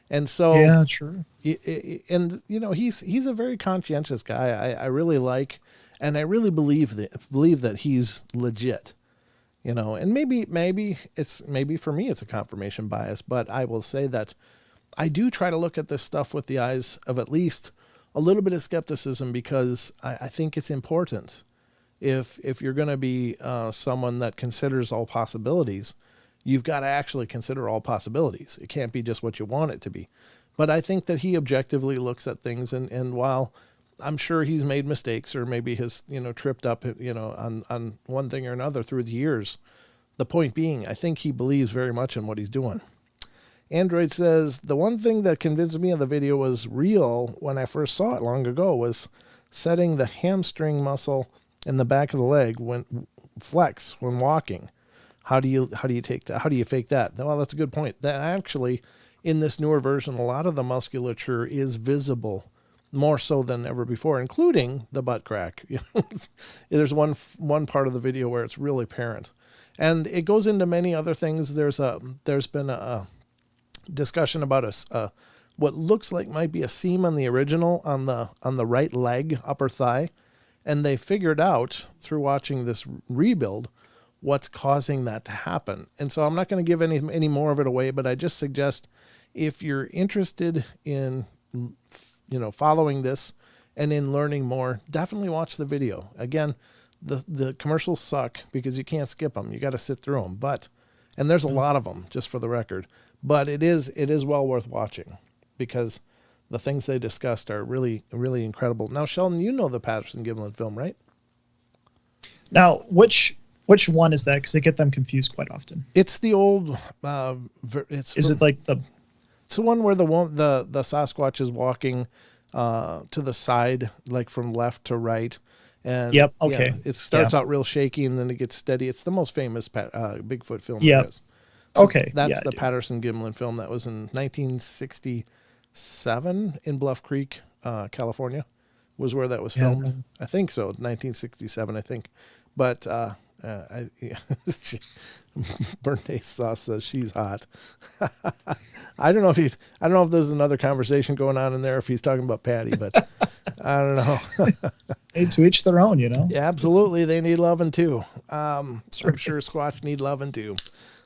And so, yeah, true. And he's a very conscientious guy. I really like, and I really believe that he's legit. And maybe for me it's a confirmation bias, but I will say that I do try to look at this stuff with the eyes of at least a little bit of skepticism, because I think it's important. If you're going to be someone that considers all possibilities, you've got to actually consider all possibilities. It can't be just what you want it to be. But I think that he objectively looks at things, and while I'm sure he's made mistakes, or maybe has, tripped up, on one thing or another through the years. The point being, I think he believes very much in what he's doing. Android says, the one thing that convinced me of the video was real when I first saw it long ago was setting the hamstring muscle in the back of the leg when flex when walking. How do you take that? How do you fake that? Well, that's a good point. That actually, in this newer version, a lot of the musculature is visible, more so than ever before, including the butt crack. There's one part of the video where it's really apparent, and it goes into many other things. There's been a discussion about what looks like might be a seam on the original on the right leg, upper thigh, and they figured out through watching this rebuild what's causing that to happen. And so I'm not going to give any more of it away, but I just suggest, if you're interested in following this and in learning more, definitely watch the video. Again, the commercials suck because you can't skip them. You got to sit through them. And there's a lot of them, just for the record. But it is well worth watching, because the things they discussed are really, really incredible. Now, Sheldon, you know the Patterson-Gimlin film, right? Now, which one is that? Because I get them confused quite often. It's the old. Is it like the? It's the one where the Sasquatch is walking to the side, like from left to right. And yep. Okay. Yeah, it starts out real shaky and then it gets steady. It's the most famous Bigfoot film. Yeah. So okay. That's the Patterson-Gimlin film that was in 1967 in Bluff Creek, California, was where that was filmed. I think so. 1967, I think. But Bernays Sauce says she's hot. I don't know if this is another conversation going on in there, if he's talking about Patty, but I don't know. Hey, to each their own, you know. Yeah, absolutely, they need loving too. I'm right. sure Squatch need loving too.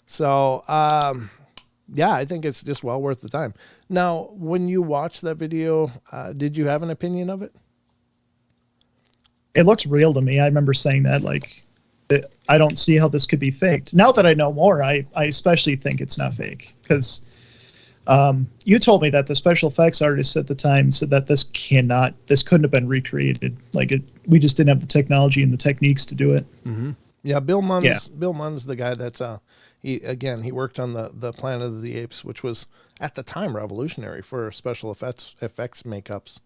So, yeah, I think it's just well worth the time. Now, when you watch that video, did you have an opinion of it? It looks real to me. I remember saying that, like, I don't see how this could be faked. Now that I know more, I especially think it's not fake, because you told me that the special effects artists at the time said that this couldn't have been recreated. Like, we just didn't have the technology and the techniques to do it. Mm-hmm. Yeah, Bill Munn's the guy that's he worked on the Planet of the Apes, which was at the time revolutionary for special effects makeups.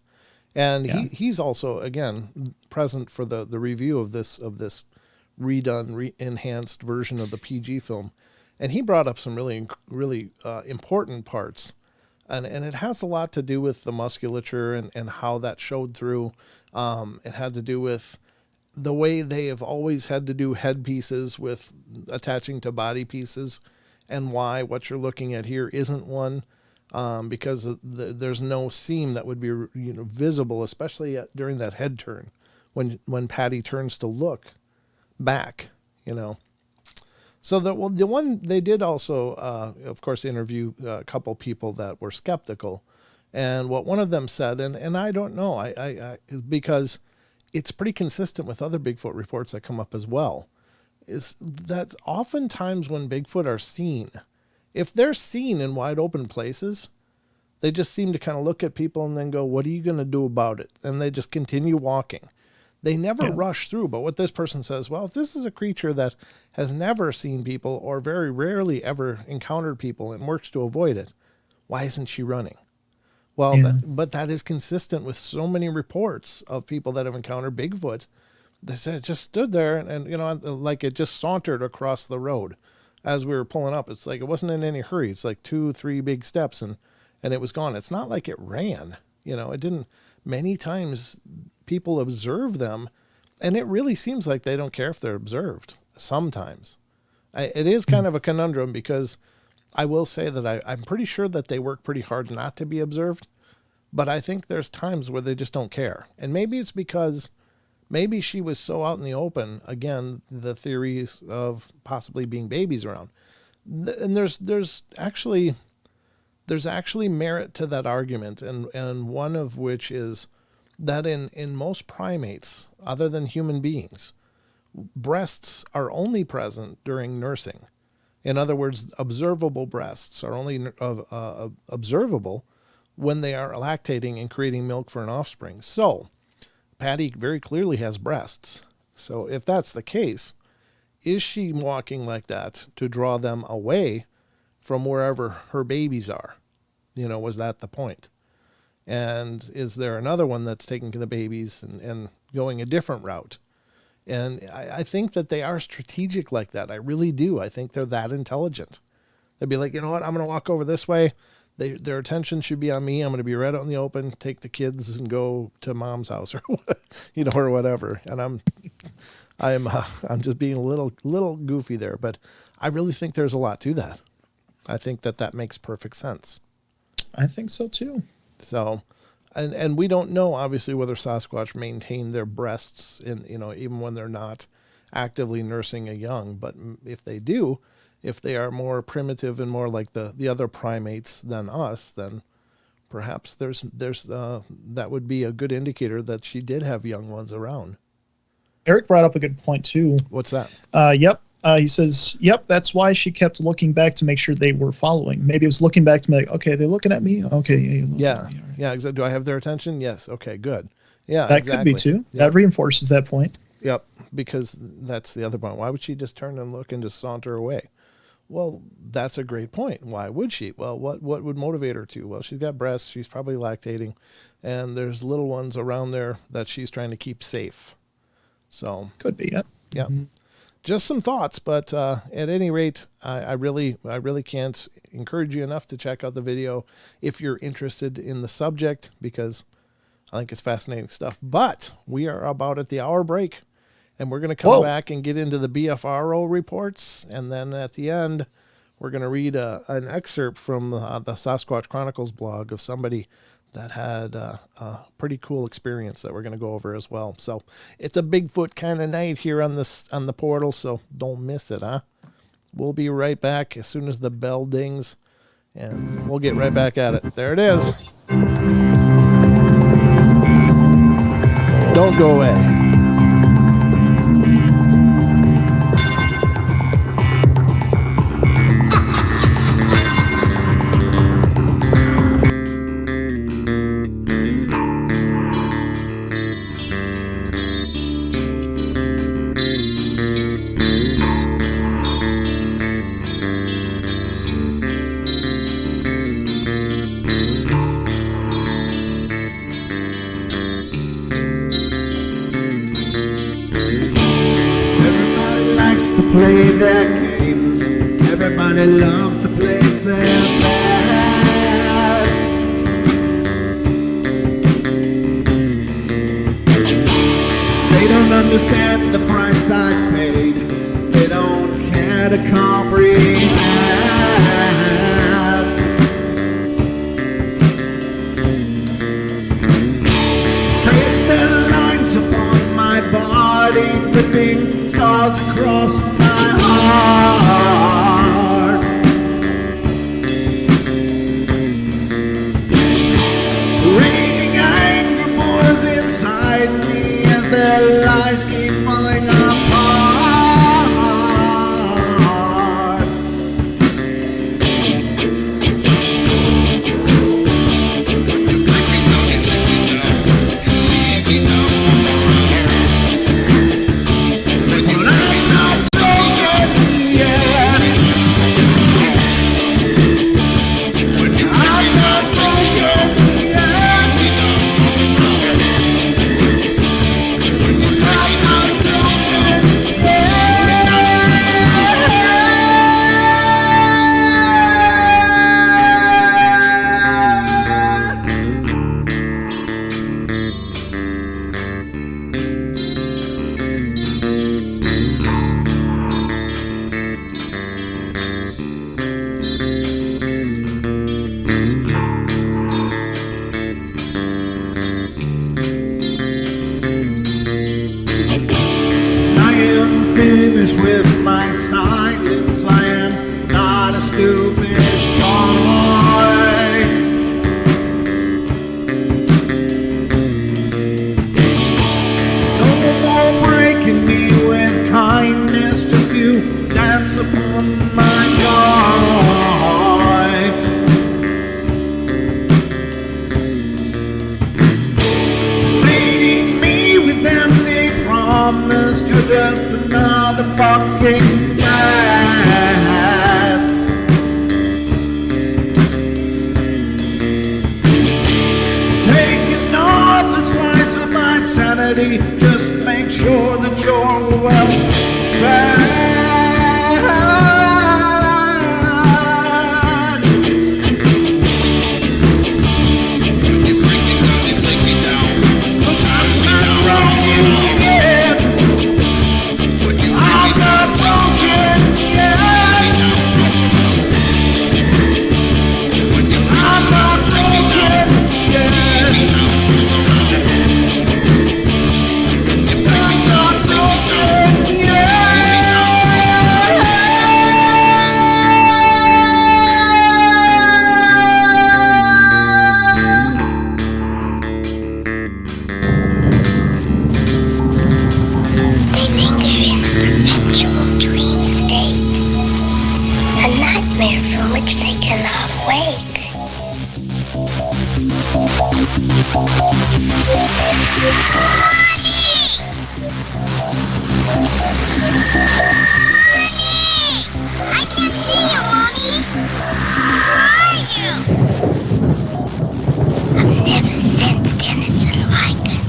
And he's also, again, present for the review of this redone, enhanced version of the PG film. And he brought up some really important parts. And it has a lot to do with the musculature and how that showed through. It had to do with the way they have always had to do head pieces with attaching to body pieces, and why what you're looking at here isn't one. Because there's no seam that would be visible, especially during that head turn, when Patty turns to look back, So the one they did also, of course, interview a couple people that were skeptical, and what one of them said, and I don't know, I because it's pretty consistent with other Bigfoot reports that come up as well, is that oftentimes when Bigfoot are seen, if they're seen in wide open places, they just seem to kind of look at people and then go, what are you going to do about it? And they just continue walking. They never rush through. But what this person says, well, if this is a creature that has never seen people or very rarely ever encountered people and works to avoid it, why isn't she running? Well, but that is consistent with so many reports of people that have encountered Bigfoot. They said it just stood there and like it just sauntered across the road. As we were pulling up, it's like it wasn't in any hurry. It's like 2-3 big steps and it was gone. It's not like it ran. It didn't. Many times people observe them, and it really seems like they don't care if they're observed. Sometimes. It is kind of a conundrum, because I will say that I'm pretty sure that they work pretty hard not to be observed, but I think there's times where they just don't care. And maybe it's because maybe she was so out in the open, again, the theories of possibly being babies around. And there's actually merit to that argument, and one of which is that in most primates, other than human beings, breasts are only present during nursing. In other words, observable breasts are only observable when they are lactating and creating milk for an offspring. So Patty very clearly has breasts. So if that's the case, is she walking like that to draw them away from wherever her babies are? Was that the point? And is there another one that's taking the babies and going a different route? And I think that they are strategic like that. I really do. I think they're that intelligent. They'd be like, you know what? I'm going to walk over this way. Their attention should be on me. I'm going to be right out in the open, take the kids and go to mom's house or whatever. And I'm just being a little goofy there, but I really think there's a lot to that. I think that makes perfect sense. I think so too. So, and we don't know obviously whether Sasquatch maintain their breasts in, even when they're not actively nursing a young, but if they do, if they are more primitive and more like the other primates than us, then perhaps there's that would be a good indicator that she did have young ones around. Eric brought up a good point too. What's that? Yep. He says, yep, that's why she kept looking back to make sure they were following. Maybe it was looking back to be like, okay, they looking at me? Okay, yeah. Yeah, exactly. Do I have their attention? Yes. Okay, good. Yeah, that could be too. Yep. That reinforces that point. Yep, because that's the other point. Why would she just turn and look and just saunter away? Well, that's a great point. Why would she? Well, what would motivate her to? Well, she's got breasts. She's probably lactating, and there's little ones around there that she's trying to keep safe. So could be. Yep. Yeah. Mm-hmm. Just some thoughts, but at any rate, I really can't encourage you enough to check out the video if you're interested in the subject, because I think it's fascinating stuff. But we are about at the hour break, And we're going to come Whoa. back and get into the BFRO reports. And then at the end, we're going to read an excerpt from the Sasquatch Chronicles blog of somebody that had a pretty cool experience that we're going to go over as well. So it's a Bigfoot kind of night here on the portal, so don't miss it, huh? We'll be right back as soon as the bell dings, and we'll get right back at it. There it is. Don't go away. Play their games. Everybody loves to place their bets. They don't understand the price I paid. They don't care to comprehend. Trace their lines upon my body, ripping scars across my heart. Raging anger boils inside me as their lies keep falling apart. Finished with my silence. I am not a stupid boy. No more breaking me with kindness. Just you dance upon my joy. Leading me with empty promise. You're just another fucking mess. Taking off the slice of my sanity, just make sure that you're well fed. I'm not wrong, you get. I'm not talking yet. I'm not talking yet. I'm not talking They linger in a perpetual dream state, a nightmare from which they cannot wake. I can't see you, Mommy. Where are you? I've never sensed anything like it.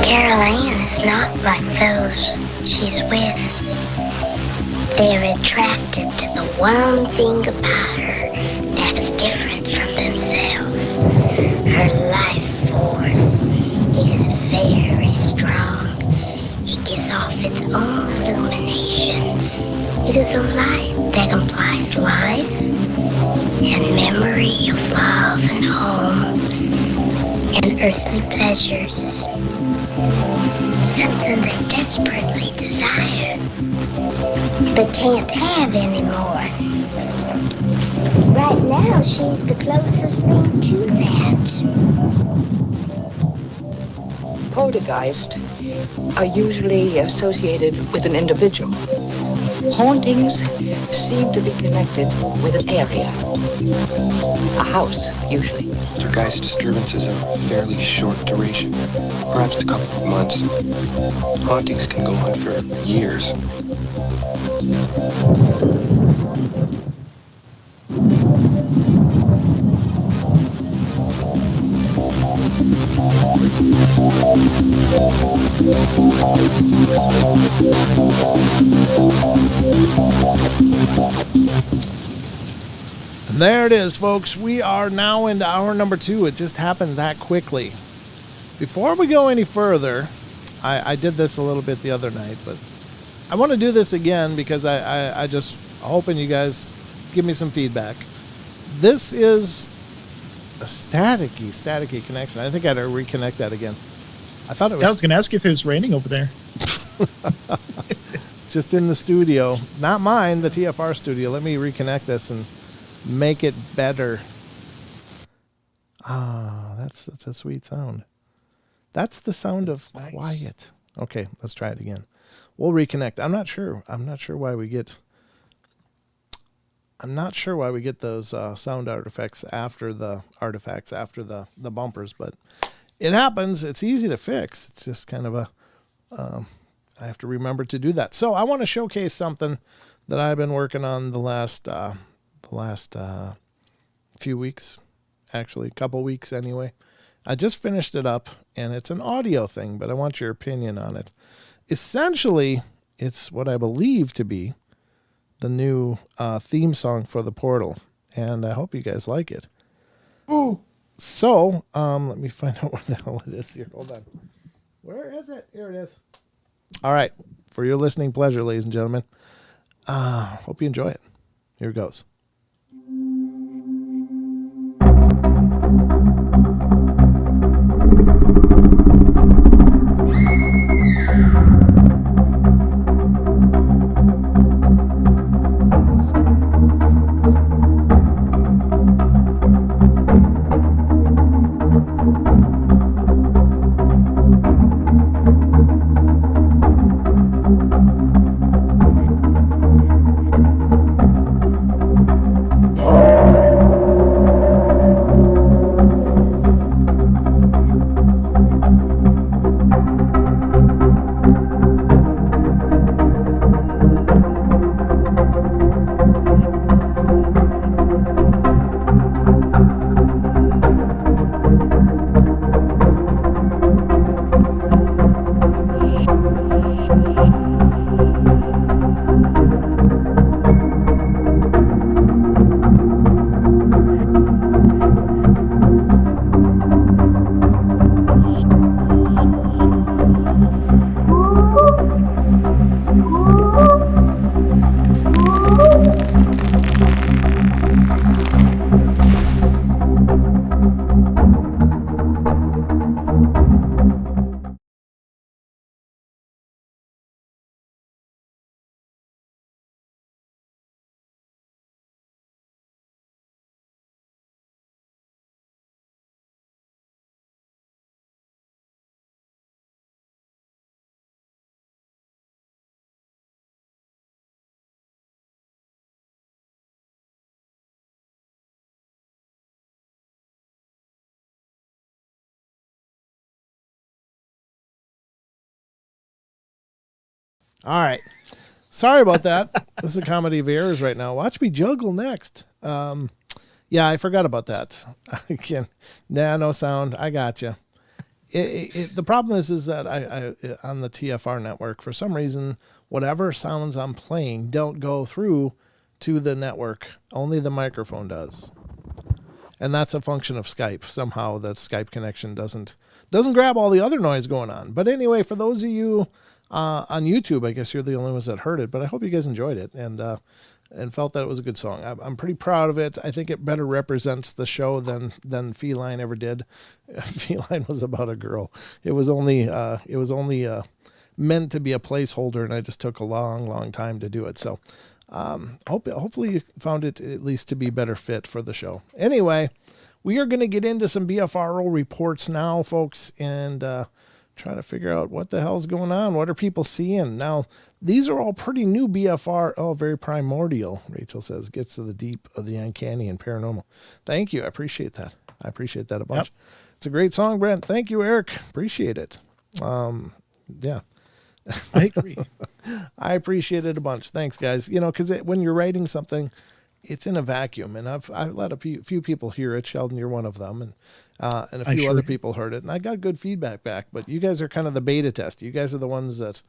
Caroline is not like those she's with. They're attracted to the one thing about her that is different from themselves. Her life force. It is very strong. It gives off its own illumination. It is a light that implies life and memory of love and home and earthly pleasures. Something they desperately desire, but can't have anymore. Right now, she's the closest thing to that. Poltergeists are usually associated with an individual. Hauntings seem to be connected with an area. A house, usually. Poltergeist disturbances are fairly short duration, perhaps a couple of months. Hauntings can go on for years. And there it is, folks. We are now into hour number 2. It just happened that quickly. Before we go any further, I did this a little bit the other night, but I want to do this again because I just hoping you guys give me some feedback. This is a staticky connection. I think I had to reconnect that again. I thought it was... Yeah, I was going to ask if it was raining over there. Just in the studio. Not mine, the TFR studio. Let me reconnect this and make it better. Ah, that's a sweet sound. That's the sound of quiet. Okay, let's try it again. We'll reconnect. I'm not sure why we get those sound artifacts after the bumpers, but it happens. It's easy to fix. It's just kind of I have to remember to do that. So I want to showcase something that I've been working on the last few weeks, actually a couple weeks anyway. I just finished it up, and it's an audio thing, but I want your opinion on it. Essentially, it's what I believe to be the new theme song for the Portal, and I hope you guys like it. Ooh. So, let me find out what the hell it is here. Hold on. Where is it? Here it is. All right. For your listening pleasure, ladies and gentlemen. Hope you enjoy it. Here it goes. All right. Sorry about that. This is a comedy of errors right now. Watch me juggle next. Yeah, I forgot about that. Again, no sound. I got you. The problem is that I on the TFR network, for some reason, whatever sounds I'm playing don't go through to the network. Only the microphone does. And that's a function of Skype. Somehow that Skype connection doesn't grab all the other noise going on. But anyway, for those of you on YouTube, I guess you're the only ones that heard it, but I hope you guys enjoyed it and felt that it was a good song. I'm pretty proud of it. I think it better represents the show than Feline ever did. Feline was about a girl. It was only meant to be a placeholder, and I just took a long time to do it. So hopefully you found it at least to be better fit for the show. Anyway, we are going to get into some BFRO reports now, folks, and try to figure out what the hell's going on. What are people seeing? Now, these are all pretty new BFR. Oh, very primordial, Rachel says. Gets to the deep of the uncanny and paranormal. Thank you. I appreciate that. I appreciate that a bunch. Yep. It's a great song, Brent. Thank you, Eric. Appreciate it. Yeah. I agree. I appreciate it a bunch. Thanks, guys. You know, because when you're writing something, it's in a vacuum, and I've let a few people hear it. Sheldon, you're one of them, and a few other people heard it, and I got good feedback back. But you guys are kind of the beta test. You guys are the ones that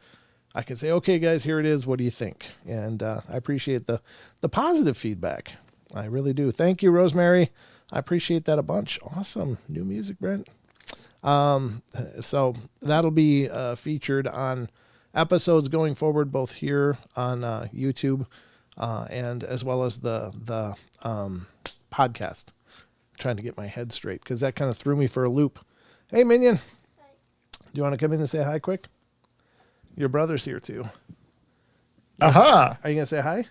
I can say, okay, guys, here it is. What do you think? And I appreciate the positive feedback. I really do. Thank you, Rosemary. I appreciate that a bunch. Awesome. New music, Brent. So that'll be featured on episodes going forward, both here on YouTube and as well as the podcast. I'm trying to get my head straight because that kind of threw me for a loop. Hey, Minion. Hi. Do you want to come in and say hi quick? Your brother's here too. Aha. Are you going to say hi?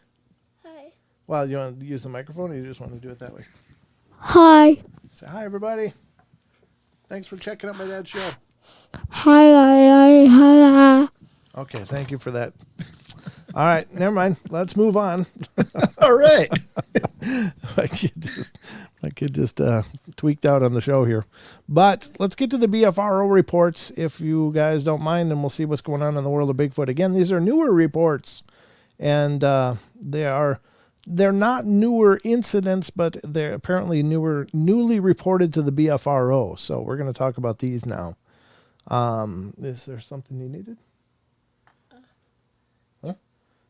Hi. Well, you want to use the microphone or you just want to do it that way? Hi. Say hi, everybody. Thanks for checking out my dad's show. Hi. Okay, thank you for that. All right, never mind. Let's move on. All right. My kid just tweaked out on the show here. But let's get to the BFRO reports, if you guys don't mind, and we'll see what's going on in the world of Bigfoot. Again, these are newer reports, and they're not newer incidents, but they're apparently newly reported to the BFRO. So we're going to talk about these now. Is there something you needed? Huh?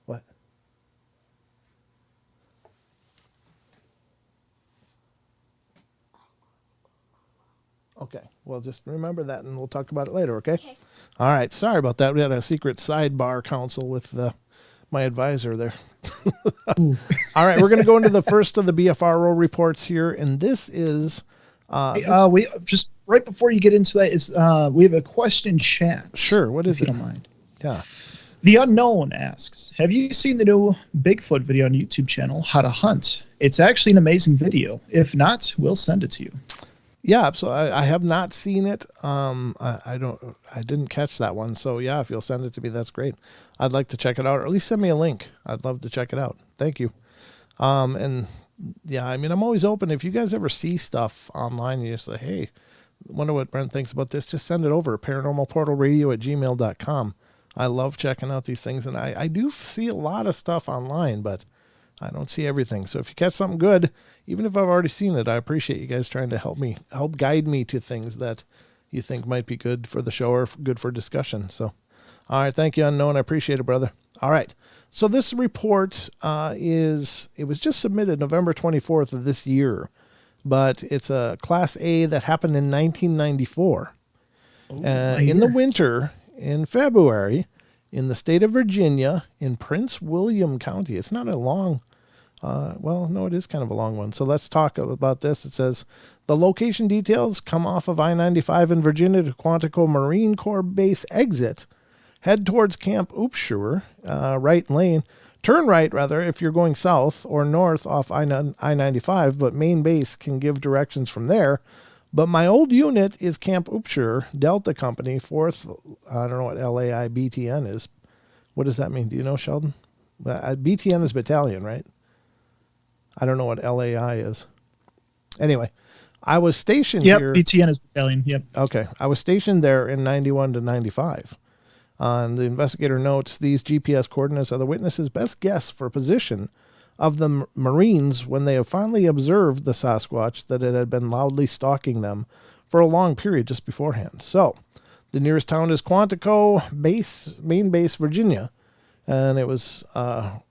What? Okay. Well, just remember that, and we'll talk about it later, okay? All right. Sorry about that. We had a secret sidebar council with my advisor there. All right. We're going to go into the first of the BFRO reports here, and this is... we just right before you get into that is we have a question chat. Sure. What is it? If you don't mind. Yeah. The Unknown asks, have you seen the new Bigfoot video on YouTube channel, How to Hunt? It's actually an amazing video. If not, we'll send it to you. Yeah, so I have not seen it. I didn't catch that one. So yeah, if you'll send it to me, that's great. I'd like to check it out, or at least send me a link. I'd love to check it out. Thank you. And yeah, I mean, I'm always open. If you guys ever see stuff online, you just say, hey, wonder what Brent thinks about this. Just send it over, paranormalportalradio@gmail.com. I love checking out these things, and I do see a lot of stuff online, but I don't see everything. So if you catch something good, even if I've already seen it, I appreciate you guys trying to help guide me to things that you think might be good for the show or good for discussion. So, all right, thank you, Unknown. I appreciate it, brother. All right, so this report it was just submitted November 24th of this year, but it's a Class A that happened in 1994. In the winter, in February, in the state of Virginia, in Prince William County. It's not a long, no, it is kind of a long one. So let's talk about this. It says, the location details: come off of I-95 in Virginia to Quantico Marine Corps Base exit. Head towards Camp Upshur, turn right, if you're going south or north off I-95, but main base can give directions from there. But my old unit is Camp Upshur, Delta Company, 4th, I don't know what LAI BTN is. What does that mean? Do you know, Sheldon? BTN is battalion, right? I don't know what LAI is. Anyway, I was stationed here. Yep, BTN is battalion, yep. Okay, I was stationed there in 91 to 95. And the investigator notes, these GPS coordinates are the witness's best guess for position of the Marines when they have finally observed the Sasquatch that it had been loudly stalking them for a long period just beforehand. So, the nearest town is Quantico Base, Main Base, Virginia, and it was a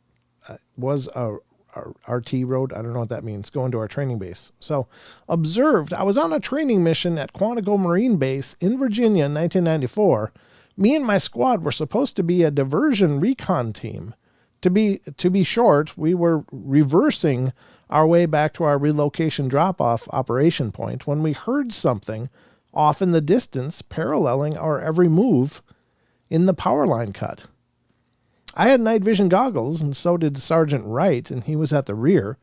RT road. I don't know what that means, going to our training base. So observed, I was on a training mission at Quantico Marine Base in Virginia in 1994. Me and my squad were supposed to be a diversion recon team. To be short, we were reversing our way back to our relocation drop-off operation point when we heard something off in the distance paralleling our every move in the power line cut. I had night vision goggles, and so did Sergeant Wright, and he was at the rear.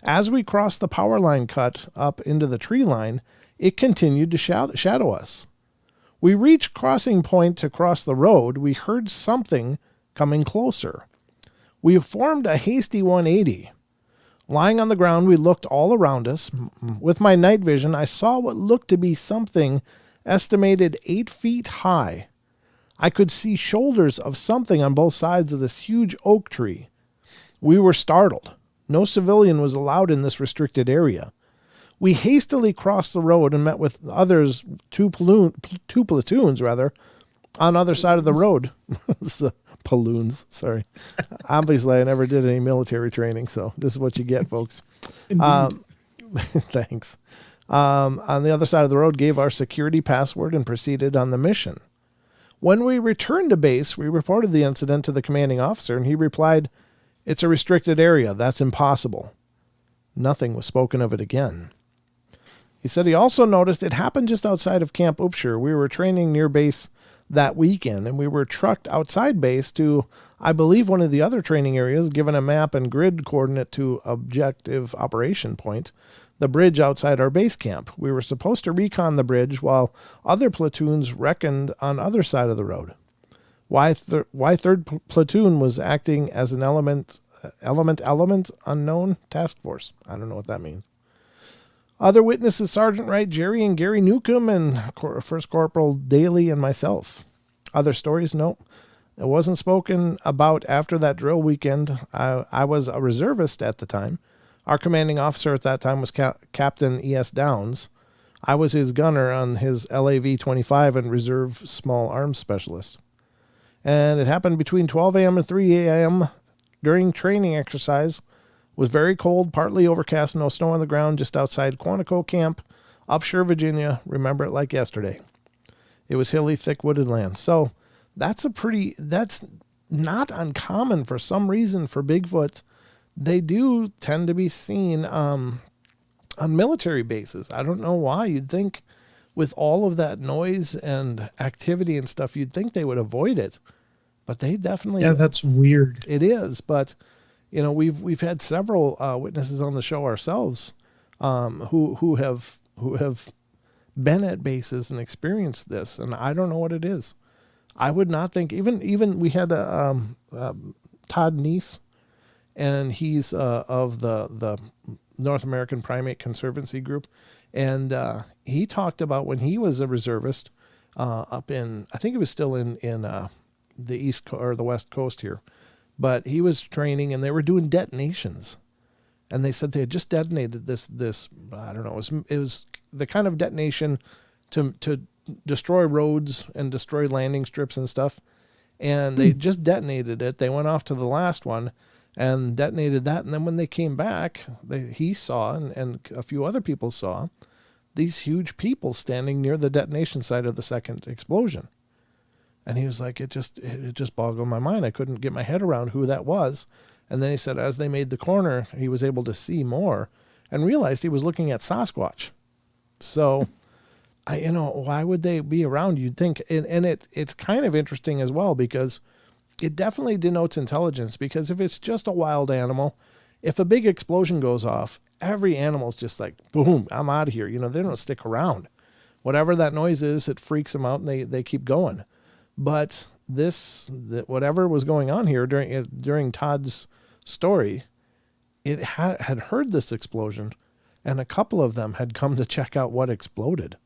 As we crossed the power line cut up into the tree line, it continued to shadow us. We reached crossing point to cross the road. We heard something coming closer. We formed a hasty 180. Lying on the ground, we looked all around us. With my night vision, I saw what looked to be something estimated 8 feet high. I could see shoulders of something on both sides of this huge oak tree. We were startled. No civilian was allowed in this restricted area. We hastily crossed the road and met with others, two platoons, on other side of the road. Balloons, sorry. Obviously, I never did any military training, so this is what you get, folks. Thanks. On the other side of the road, gave our security password and proceeded on the mission. When we returned to base, we reported the incident to the commanding officer, and he replied, "It's a restricted area. That's impossible." Nothing was spoken of it again. He said he also noticed it happened just outside of Camp Upshur. We were training near base that weekend, and we were trucked outside base to, I believe, one of the other training areas, given a map and grid coordinate to objective operation point, the bridge outside our base camp. We were supposed to recon the bridge while other platoons reckoned on other side of the road. Why third platoon was acting as an element unknown task force. I don't know what that means. Other witnesses, Sergeant Wright, Jerry and Gary Newcomb, and First Corporal Daly and myself. Other stories? Nope. It wasn't spoken about after that drill weekend. I was a reservist at the time. Our commanding officer at that time was Captain E.S. Downs. I was his gunner on his LAV-25 and reserve small arms specialist. And it happened between 12 a.m. and 3 a.m. during training exercise. It was very cold, partly overcast, no snow on the ground, just outside Quantico Camp, Upshur, Virginia. Remember it like yesterday. It was hilly, thick wooded land. So that's not uncommon for some reason for Bigfoot. They do tend to be seen on military bases. I don't know why. You'd think with all of that noise and activity and stuff, you'd think they would avoid it. But they definitely... Yeah, that's weird. It is, but... You know, we've had several witnesses on the show ourselves who have been at bases and experienced this, and I don't know what it is. I would not think even we had Todd Neese, and he's of the North American Primate Conservancy Group, and he talked about when he was a reservist up in, I think it was still in the East or the West Coast here. But he was training, and they were doing detonations, and they said they had just detonated this. I don't know. It was the kind of detonation to destroy roads and destroy landing strips and stuff. And they just detonated it. They went off to the last one and detonated that. And then when they came back, he saw, and a few other people saw, these huge people standing near the detonation site of the second explosion. And he was like, it just boggled my mind. I couldn't get my head around who that was. And then he said, as they made the corner, he was able to see more and realized he was looking at Sasquatch. So, why would they be around? You'd think, and it's kind of interesting as well, because it definitely denotes intelligence. Because if it's just a wild animal, if a big explosion goes off, every animal's just like, boom, I'm out of here. They don't stick around. Whatever that noise is, it freaks them out, and they keep going. But whatever was going on here during Todd's story, it had heard this explosion, and a couple of them had come to check out what exploded.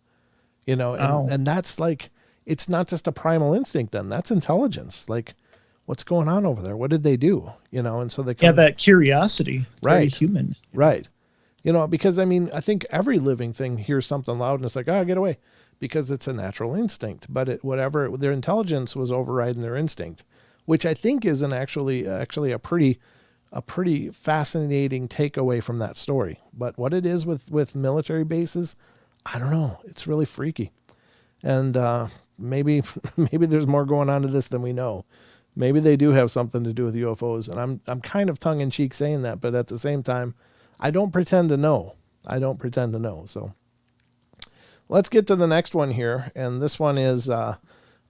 And that's like, it's not just a primal instinct then, that's intelligence. Like, what's going on over there? What did they do? And so they come. Yeah, that curiosity. It's right. Very human. Right. Because I think every living thing hears something loud and it's like, get away. Because it's a natural instinct, but whatever their intelligence was overriding their instinct. which I think is actually a pretty fascinating takeaway from that story. But what it is with military bases, I don't know. It's really freaky. And maybe there's more going on to this than we know. Maybe they do have something to do with UFOs. And I'm kind of tongue in cheek saying that, but at the same time, I don't pretend to know. So let's get to the next one here. And this one is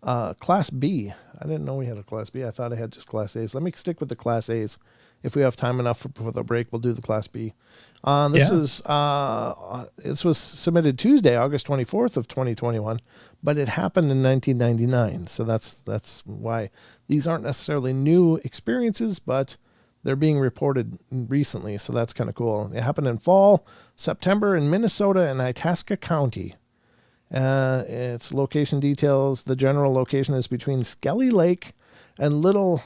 Class B. I didn't know we had a Class B. I thought I had just Class A's. Let me stick with the Class A's. If we have time enough for the break, we'll do the Class B. This was submitted Tuesday, August 24th of 2021, but it happened in 1999. So that's why these aren't necessarily new experiences, but they're being reported recently. So that's kind of cool. It happened in fall, September in Minnesota and Itasca County. Its location details. The general location is between Skelly Lake and Little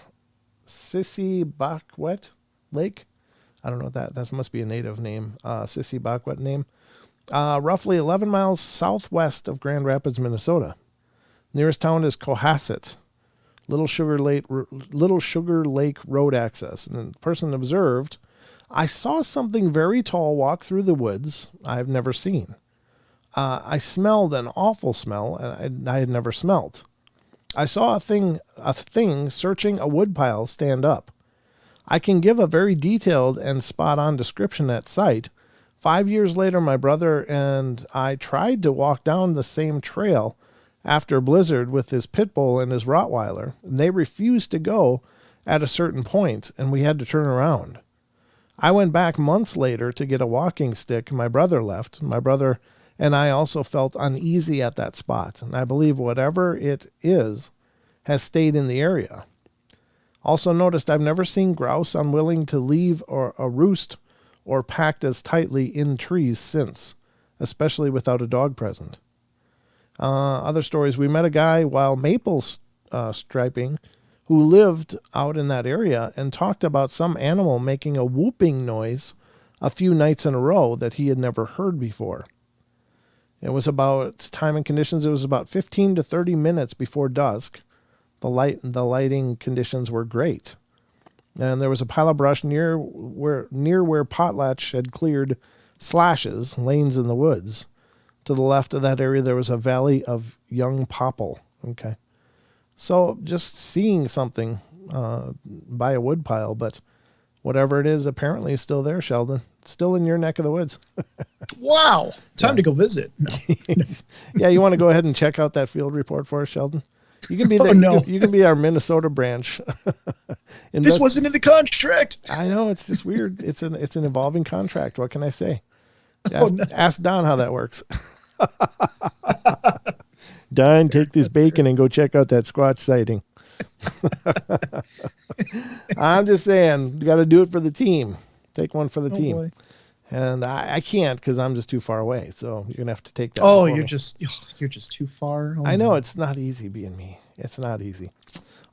Sissibockwet Lake. I don't know what that must be a native name. Sissibockwet name. Roughly 11 miles southwest of Grand Rapids, Minnesota. Nearest town is Cohasset. Little Sugar Lake Road access. And the person observed, I saw something very tall walk through the woods I've never seen. I smelled an awful smell I had never smelt. I saw a thing searching a woodpile stand up. I can give a very detailed and spot-on description at sight. 5 years later, my brother and I tried to walk down the same trail after blizzard with his pit bull and his Rottweiler, and they refused to go at a certain point, and we had to turn around. I went back months later to get a walking stick. My brother left. My brother and I also felt uneasy at that spot, and I believe whatever it is has stayed in the area. Also noticed I've never seen grouse unwilling to leave or a roost or packed as tightly in trees since, especially without a dog present. Other stories, we met a guy while maple striping who lived out in that area and talked about some animal making a whooping noise a few nights in a row that he had never heard before. It was about time and conditions. It was about 15 to 30 minutes before dusk. The lighting conditions were great. And there was a pile of brush near where potlatch had cleared slashes, lanes in the woods. To the left of that area, there was a valley of young popple. Okay. So just seeing something by a woodpile, but whatever it is apparently is still there, Sheldon. It's still in your neck of the woods. Wow. Time to go visit. No. Yeah, you want to go ahead and check out that field report for us, Sheldon? You can be you can be our Minnesota branch. This wasn't in the contract. I know, it's just weird. It's an evolving contract. What can I say? No. Ask Don how that works. Don, take this bacon and go check out that Squatch sighting. I'm just saying, you got to do it for the team. Take one for the team. Boy. And I can't because I'm just too far away. So you're gonna have to take that. Oh, you're just too far. Oh, I know it's not easy being me. It's not easy.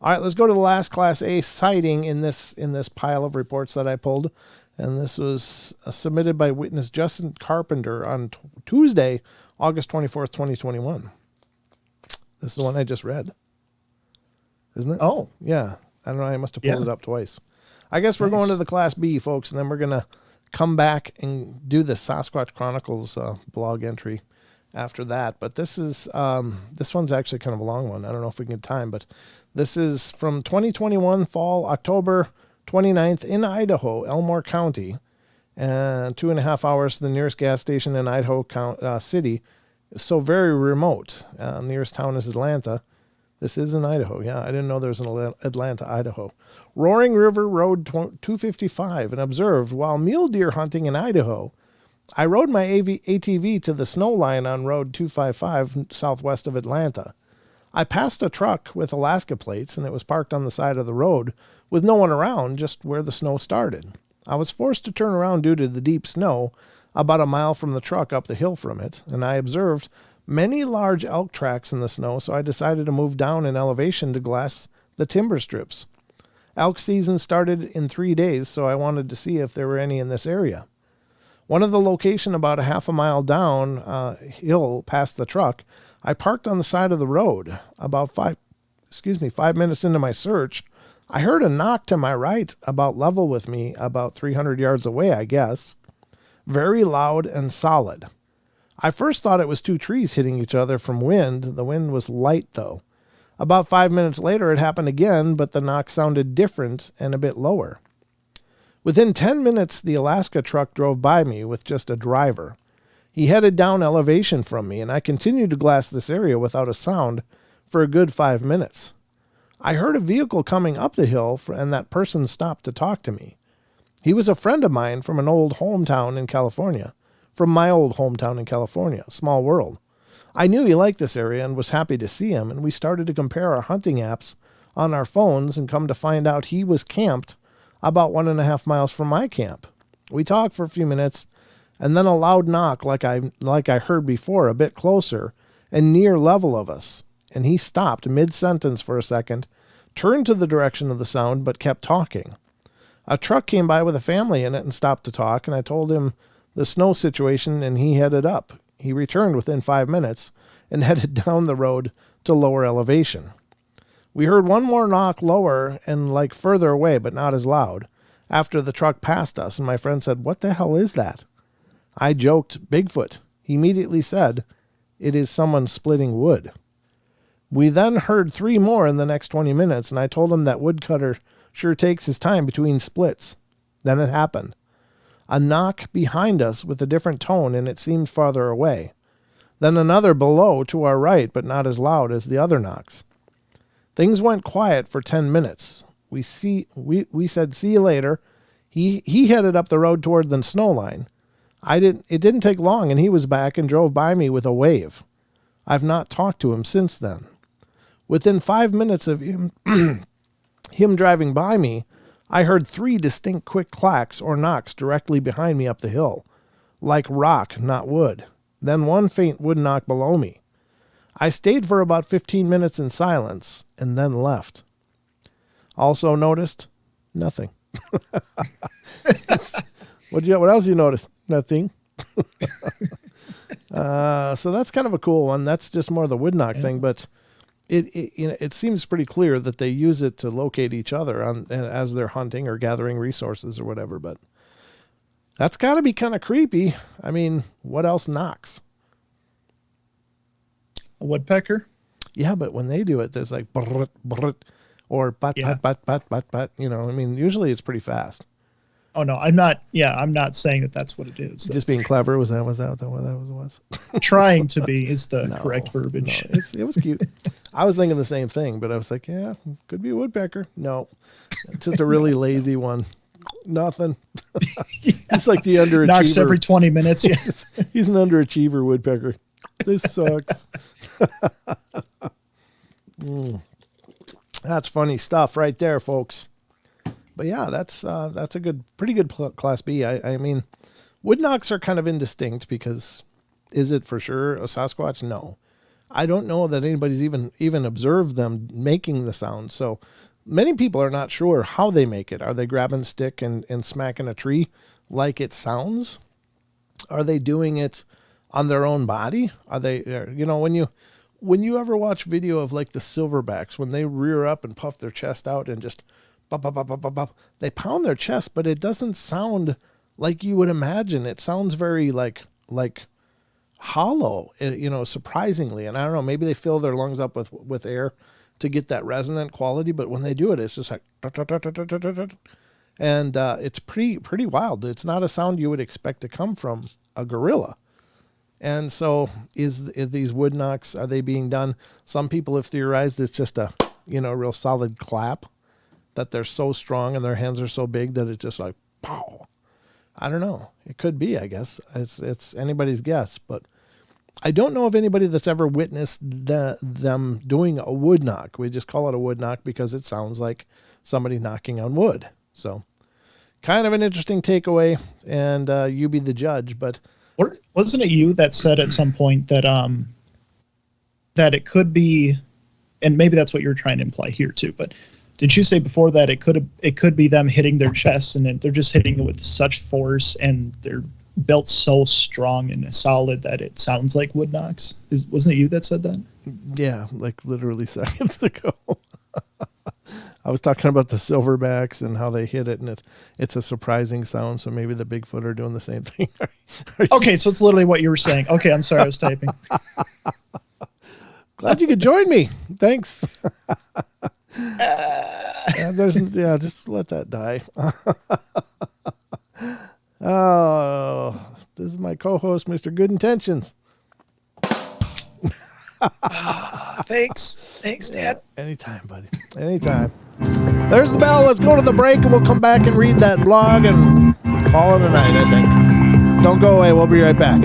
All right, let's go to the last Class A sighting in this pile of reports that I pulled, and this was submitted by witness Justin Carpenter on Tuesday, August 24th, 2021. This is the one I just read, isn't it? Oh, yeah. I don't know. I must have pulled it up twice. I guess we're going to the Class B, folks, and then we're gonna come back and do the Sasquatch Chronicles blog entry after that. But this is this one's actually kind of a long one. I don't know if we can get time, but this is from 2021 fall, October 29th in Idaho, Elmore County, and 2.5 hours to the nearest gas station in Idaho City. So very remote. Nearest town is Atlanta. This is in Idaho. Yeah, I didn't know there was an Atlanta, Idaho. Roaring River Road 255 and observed while mule deer hunting in Idaho. I rode my ATV to the snow line on Road 255 southwest of Atlanta. I passed a truck with Alaska plates, and it was parked on the side of the road with no one around, just where the snow started. I was forced to turn around due to the deep snow about a mile from the truck up the hill from it, and I observed many large elk tracks in the snow, so I decided to move down in elevation to glass the timber strips. Elk season started in 3 days, so I wanted to see if there were any in this area. One of the location about a half a mile down hill past the truck, I parked on the side of the road. About 5 minutes into my search, I heard a knock to my right, about level with me, about 300 yards away, I guess. Very loud and solid. I first thought it was two trees hitting each other from wind. The wind was light, though. About 5 minutes later, it happened again, but the knock sounded different and a bit lower. Within 10 minutes, the Alaska truck drove by me with just a driver. He headed down elevation from me, and I continued to glass this area without a sound for a good 5 minutes. I heard a vehicle coming up the hill, and that person stopped to talk to me. He was a friend of mine from an old hometown in California. From my old hometown in California. Small world. I knew he liked this area and was happy to see him, and we started to compare our hunting apps on our phones and come to find out he was camped about 1.5 miles from my camp. We talked for a few minutes, and then a loud knock like I heard before, a bit closer and near level of us. And he stopped mid-sentence for a second, turned to the direction of the sound, but kept talking. A truck came by with a family in it and stopped to talk, and I told him the snow situation, and he headed up. He returned within 5 minutes and headed down the road to lower elevation. We heard one more knock lower and like further away, but not as loud, after the truck passed us, and my friend said, "What the hell is that?" I joked, "Bigfoot." He immediately said, "It is someone splitting wood." We then heard 3 more in the next 20 minutes, and I told him that woodcutter sure takes his time between splits. Then it happened. A knock behind us with a different tone, and it seemed farther away. Then another below to our right, but not as loud as the other knocks. Things went quiet for 10 minutes. We said, "See you later." He headed up the road toward the snow line. It didn't take long, and he was back and drove by me with a wave. I've not talked to him since then. Within 5 minutes of him driving by me, I heard 3 distinct quick clacks or knocks directly behind me up the hill, like rock, not wood. Then one faint wood knock below me. I stayed for about 15 minutes in silence and then left. Also noticed nothing. What else you notice? Nothing. So that's kind of a cool one. That's just more the wood knock thing, but it seems pretty clear that they use it to locate each other as they're hunting or gathering resources or whatever. But that's got to be kind of creepy. I mean, what else knocks? A woodpecker? Yeah, but when they do it, there's like brrrt, brrrt, or bat, bat. You know, I mean, usually it's pretty fast. Oh no, I'm not saying that that's what it is. Just being clever. Was that what that was? Trying to be is the correct verbiage. No, it was cute. I was thinking the same thing, but I was like, yeah, could be a woodpecker. No, it's just a really lazy one. Nothing. It's like the underachiever. Knocks every 20 minutes. Yeah. He's an underachiever woodpecker. This sucks. That's funny stuff right there, folks. But yeah, that's a pretty good class B. I mean, wood knocks are kind of indistinct because is it for sure a Sasquatch? No. I don't know that anybody's even observed them making the sound. So many people are not sure how they make it. Are they grabbing a stick and smacking a tree like it sounds? Are they doing it on their own body? Are they, when you ever watch video of like the silverbacks, when they rear up and puff their chest out and just bop, bop, bop, bop, bop, bop, they pound their chest, but it doesn't sound like you would imagine. It sounds very like hollow, surprisingly. And I don't know, maybe they fill their lungs up with air to get that resonant quality, but when they do it, it's just like, and it's pretty wild. It's not a sound you would expect to come from a gorilla. And so is these wood knocks, are they being done? Some people have theorized it's just a, real solid clap, that they're so strong and their hands are so big that it's just like, pow. I don't know. It could be, I guess. It's anybody's guess, but I don't know of anybody that's ever witnessed them doing a wood knock. We just call it a wood knock because it sounds like somebody knocking on wood. So kind of an interesting takeaway, and you be the judge, but wasn't it you that said at some point that that it could be, and maybe that's what you're trying to imply here too, but did you say before that it could be them hitting their chests and they're just hitting it with such force and they're built so strong and solid that it sounds like wood knocks? Wasn't it you that said that? Yeah, like literally seconds ago. I was talking about the silverbacks and how they hit it, and it's a surprising sound. So maybe the Bigfoot are doing the same thing. Okay, so it's literally what you were saying. Okay, I'm sorry, I was typing. Glad you could join me. Thanks. Just let that die. Oh, this is my co-host, Mr. Good Intentions. Thanks, Dad. Anytime, buddy. Anytime. There's the bell. Let's go to the break, and we'll come back and read that blog and call it a night, I think. Don't go away. We'll be right back.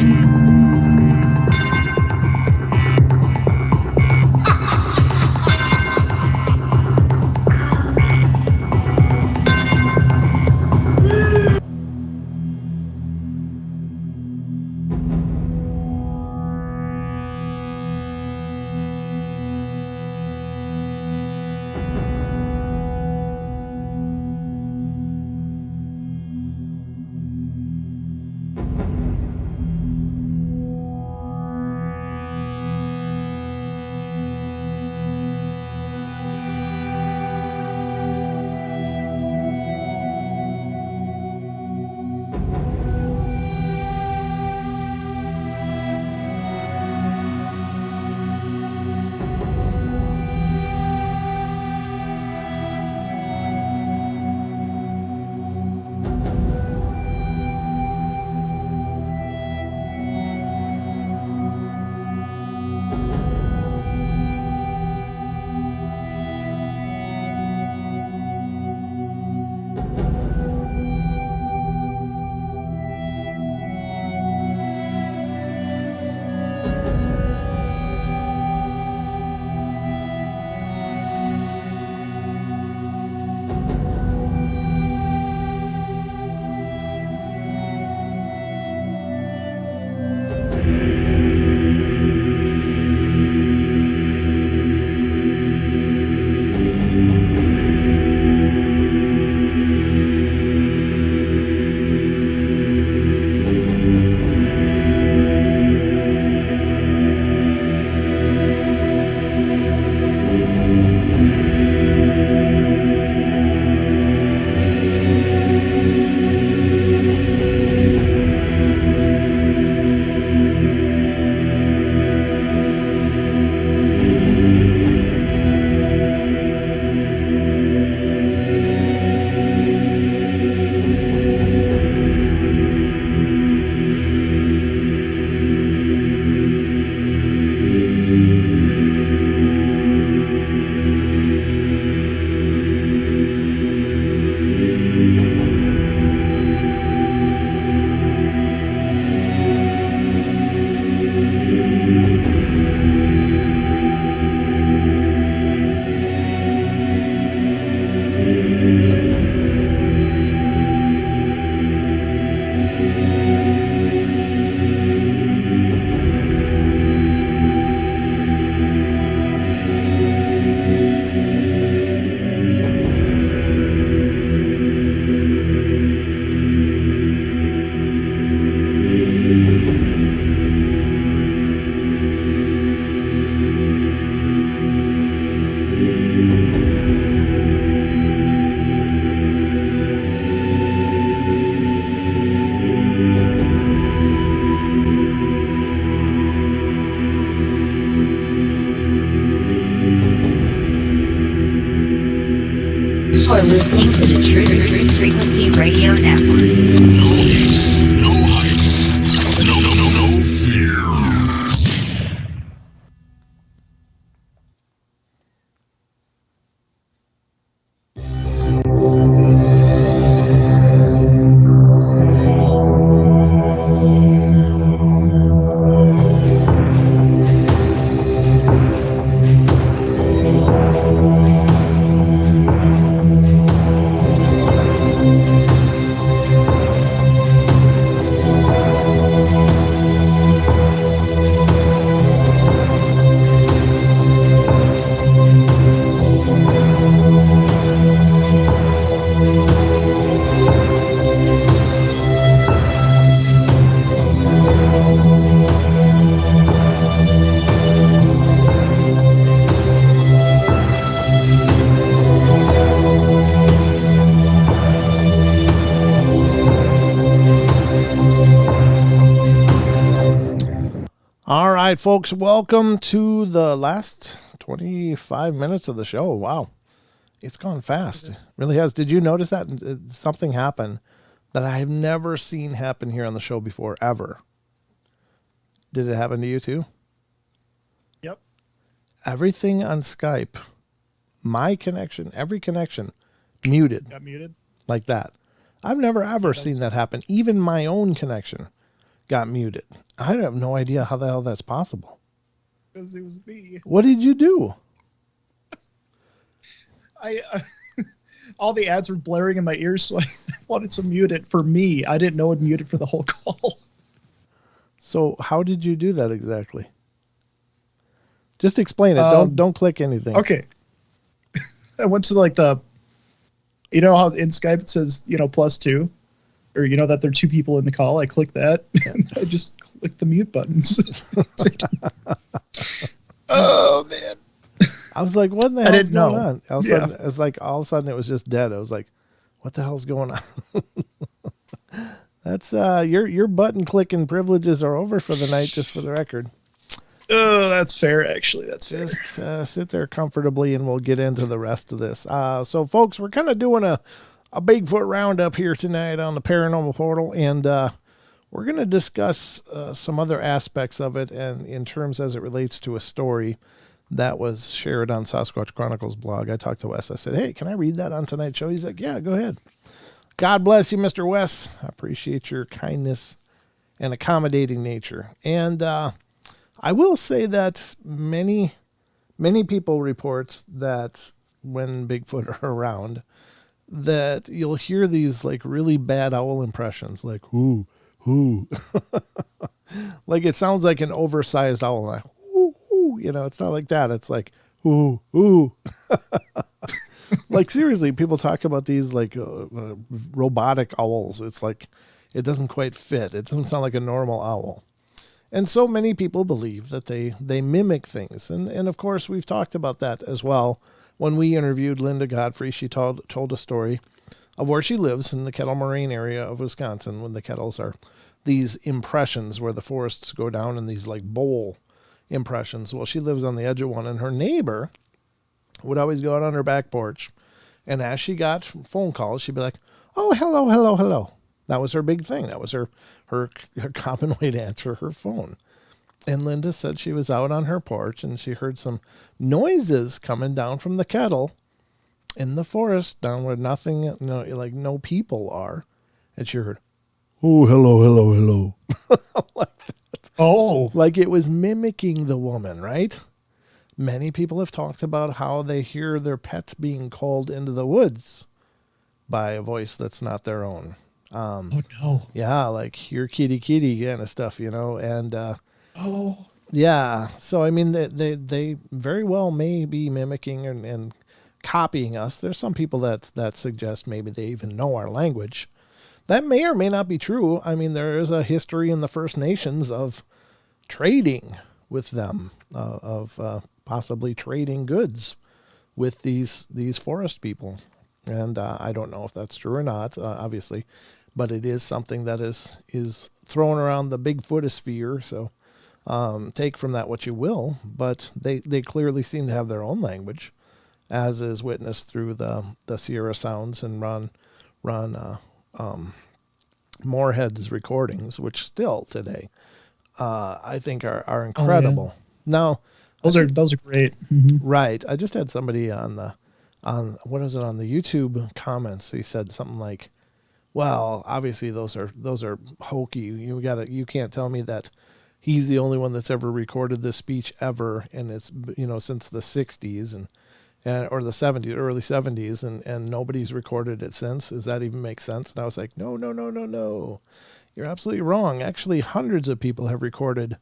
You're listening to the Truth Frequency Radio Network. No heat, no hype, no fear. right, folks, welcome to the last 25 minutes of the show. Wow. It's gone fast. It really has. Did you notice that something happened that I have never seen happen here on the show before, ever? Did it happen to you too? Yep. Everything on Skype, my connection, every connection, muted. Got muted? Like that. I've never ever seen that happen. Even my own connection got muted. I have no idea how the hell that's possible. Because it was me. What did you do? I all the ads were blaring in my ears, so I wanted to mute it for me. I didn't know it muted for the whole call. So how did you do that exactly? Just explain it. Don't click anything. Okay. I went to like you know how in Skype it says, +2, or that there are two people in the call. I clicked that and I just clicked the mute buttons. Oh man. I was like, what in the I hell's didn't going know. on? All of a sudden, it's like all of a sudden it was just dead. I was like, what the hell's going on? That's your button clicking privileges are over for the night, just for the record. Oh, that's fair, actually. That's fair. Just sit there comfortably and we'll get into the rest of this. So folks, we're kind of doing a Bigfoot roundup here tonight on the Paranormal Portal, and we're going to discuss some other aspects of it, and in terms as it relates to a story that was shared on Sasquatch Chronicles blog. I talked to Wes. I said, hey, can I read that on tonight's show? He's like, yeah, go ahead. God bless you, Mr. Wes. I appreciate your kindness and accommodating nature. And I will say that many people report that when Bigfoot are around, that you'll hear these like really bad owl impressions, like, whoo. Like it sounds like an oversized owl, like, it's not like that. It's like, ooh. Like seriously, people talk about these like robotic owls. It's like, it doesn't quite fit. It doesn't sound like a normal owl. And so many people believe that they mimic things. And of course, we've talked about that as well. When we interviewed Linda Godfrey, she told a story of where she lives in the Kettle Moraine area of Wisconsin, when the kettles are these impressions where the forests go down in these like bowl impressions. Well, she lives on the edge of one, and her neighbor would always go out on her back porch, and as she got phone calls, she'd be like, oh, hello. That was her big thing. That was her common way to answer her phone. And Linda said she was out on her porch and she heard some noises coming down from the kettle in the forest down where nothing, like no people are. And she heard, oh, hello. Like that. Oh. Like it was mimicking the woman, right? Many people have talked about how they hear their pets being called into the woods by a voice that's not their own. Oh no. Yeah, like hear kitty kind of stuff, and oh yeah. So I mean, they very well may be mimicking and copying us. There's some people that suggest maybe they even know our language. That may or may not be true. I mean, there is a history in the First Nations of trading with them, of possibly trading goods with these forest people. And I don't know if that's true or not, obviously, but it is something that is thrown around the Bigfootosphere. So take from that what you will, but they clearly seem to have their own language, as is witnessed through the Sierra Sounds and Ron Moorhead's recordings, which still today I think are incredible. Oh, yeah. Now those are great. Mm-hmm. Right. I just had somebody on the YouTube comments. He said something like, well, obviously those are hokey. You can't tell me that he's the only one that's ever recorded this speech ever, and it's since the 60s and or the 70s, early 70s, and nobody's recorded it since. Does that even make sense? And I was like, no. You're absolutely wrong. Actually, hundreds of people have recorded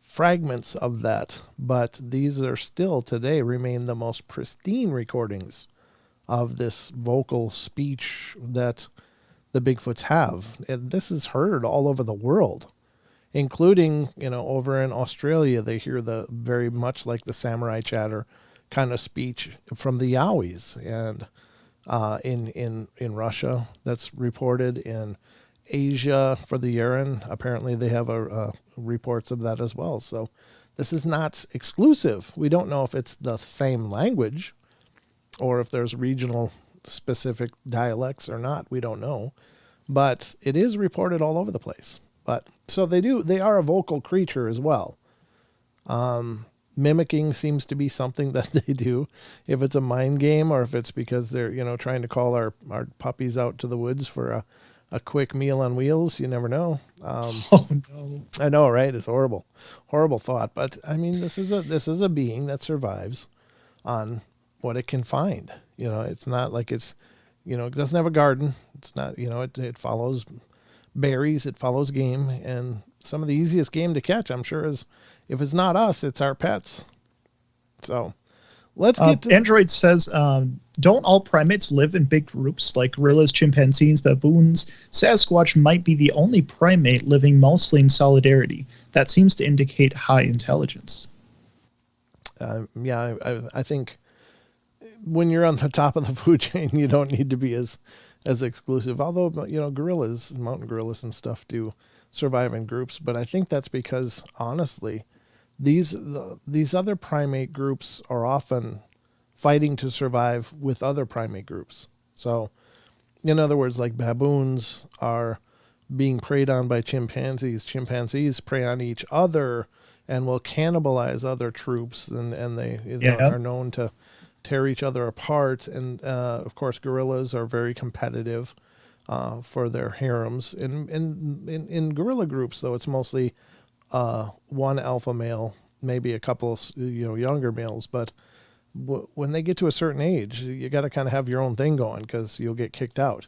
fragments of that, but these are still today remain the most pristine recordings of this vocal speech that the Bigfoots have. And this is heard all over the world, including, over in Australia, they hear the very much like the samurai chatter kind of speech from the Yowies, and in Russia that's reported. In Asia for the Yaren, apparently they have reports of that as well. So This is not exclusive. We don't know if it's the same language or if there's regional specific dialects or not. We don't know. But it is reported all over the place. But so they are a vocal creature as well. Mimicking seems to be something that they do. If it's a mind game or if it's because they're, trying to call our puppies out to the woods for a quick meal on wheels, you never know. Oh no. I know, right? It's horrible. Horrible thought. But I mean, this is a being that survives on what it can find. It's not like it doesn't have a garden. It's not, it follows berries, it follows game, and some of the easiest game to catch, I'm sure, is if it's not us, it's our pets. So let's get to Android says, don't all primates live in big groups like gorillas, chimpanzees, baboons? Sasquatch might be the only primate living mostly in solidarity. That seems to indicate high intelligence. I think when you're on the top of the food chain, you don't need to be as exclusive. Although, gorillas, mountain gorillas and stuff do survive in groups. But I think that's because, honestly, these other primate groups are often fighting to survive with other primate groups. So, in other words, like baboons are being preyed on by chimpanzees. Chimpanzees prey on each other and will cannibalize other troops, and they are known to tear each other apart. And of course, gorillas are very competitive for their harems. In gorilla groups, though, it's mostly one alpha male, maybe a couple younger males. But when they get to a certain age, you got to kind of have your own thing going because you'll get kicked out.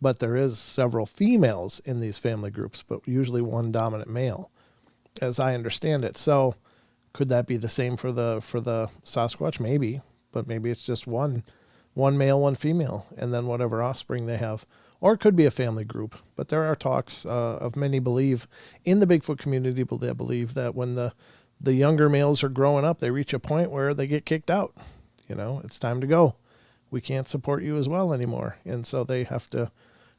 But there is several females in these family groups, but usually one dominant male, as I understand it. So could that be the same for the Sasquatch? Maybe. But maybe it's just one male, one female, and then whatever offspring they have. Or it could be a family group. But there are talks of many believe in the Bigfoot community, they believe that when the younger males are growing up, they reach a point where they get kicked out. It's time to go. We can't support you as well anymore. And so they have to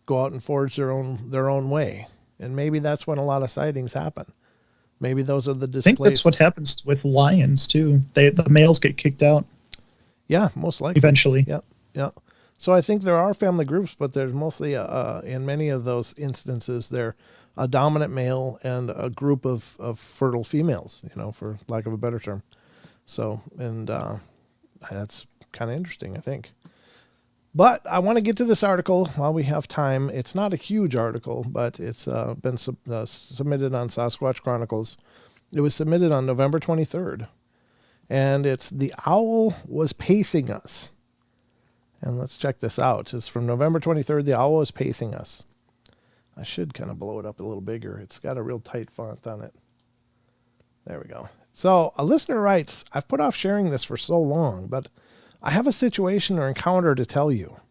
go out and forge their own way. And maybe that's when a lot of sightings happen. Maybe those are the displaced. I think that's what happens with lions, too. The males get kicked out. Yeah, most likely. Eventually. Yeah. So I think there are family groups, but there's mostly, in many of those instances, they're a dominant male and a group of fertile females, for lack of a better term. So, and that's kind of interesting, I think. But I want to get to this article while we have time. It's not a huge article, but it's been submitted on Sasquatch Chronicles. It was submitted on November 23rd. And it's The Owl Was Pacing Us. And let's check this out. It's from November 23rd. The Owl Was Pacing Us. I should kind of blow it up a little bigger. It's got a real tight font on it. There we go. So a listener writes, I've put off sharing this for so long, but I have a situation or encounter to tell you.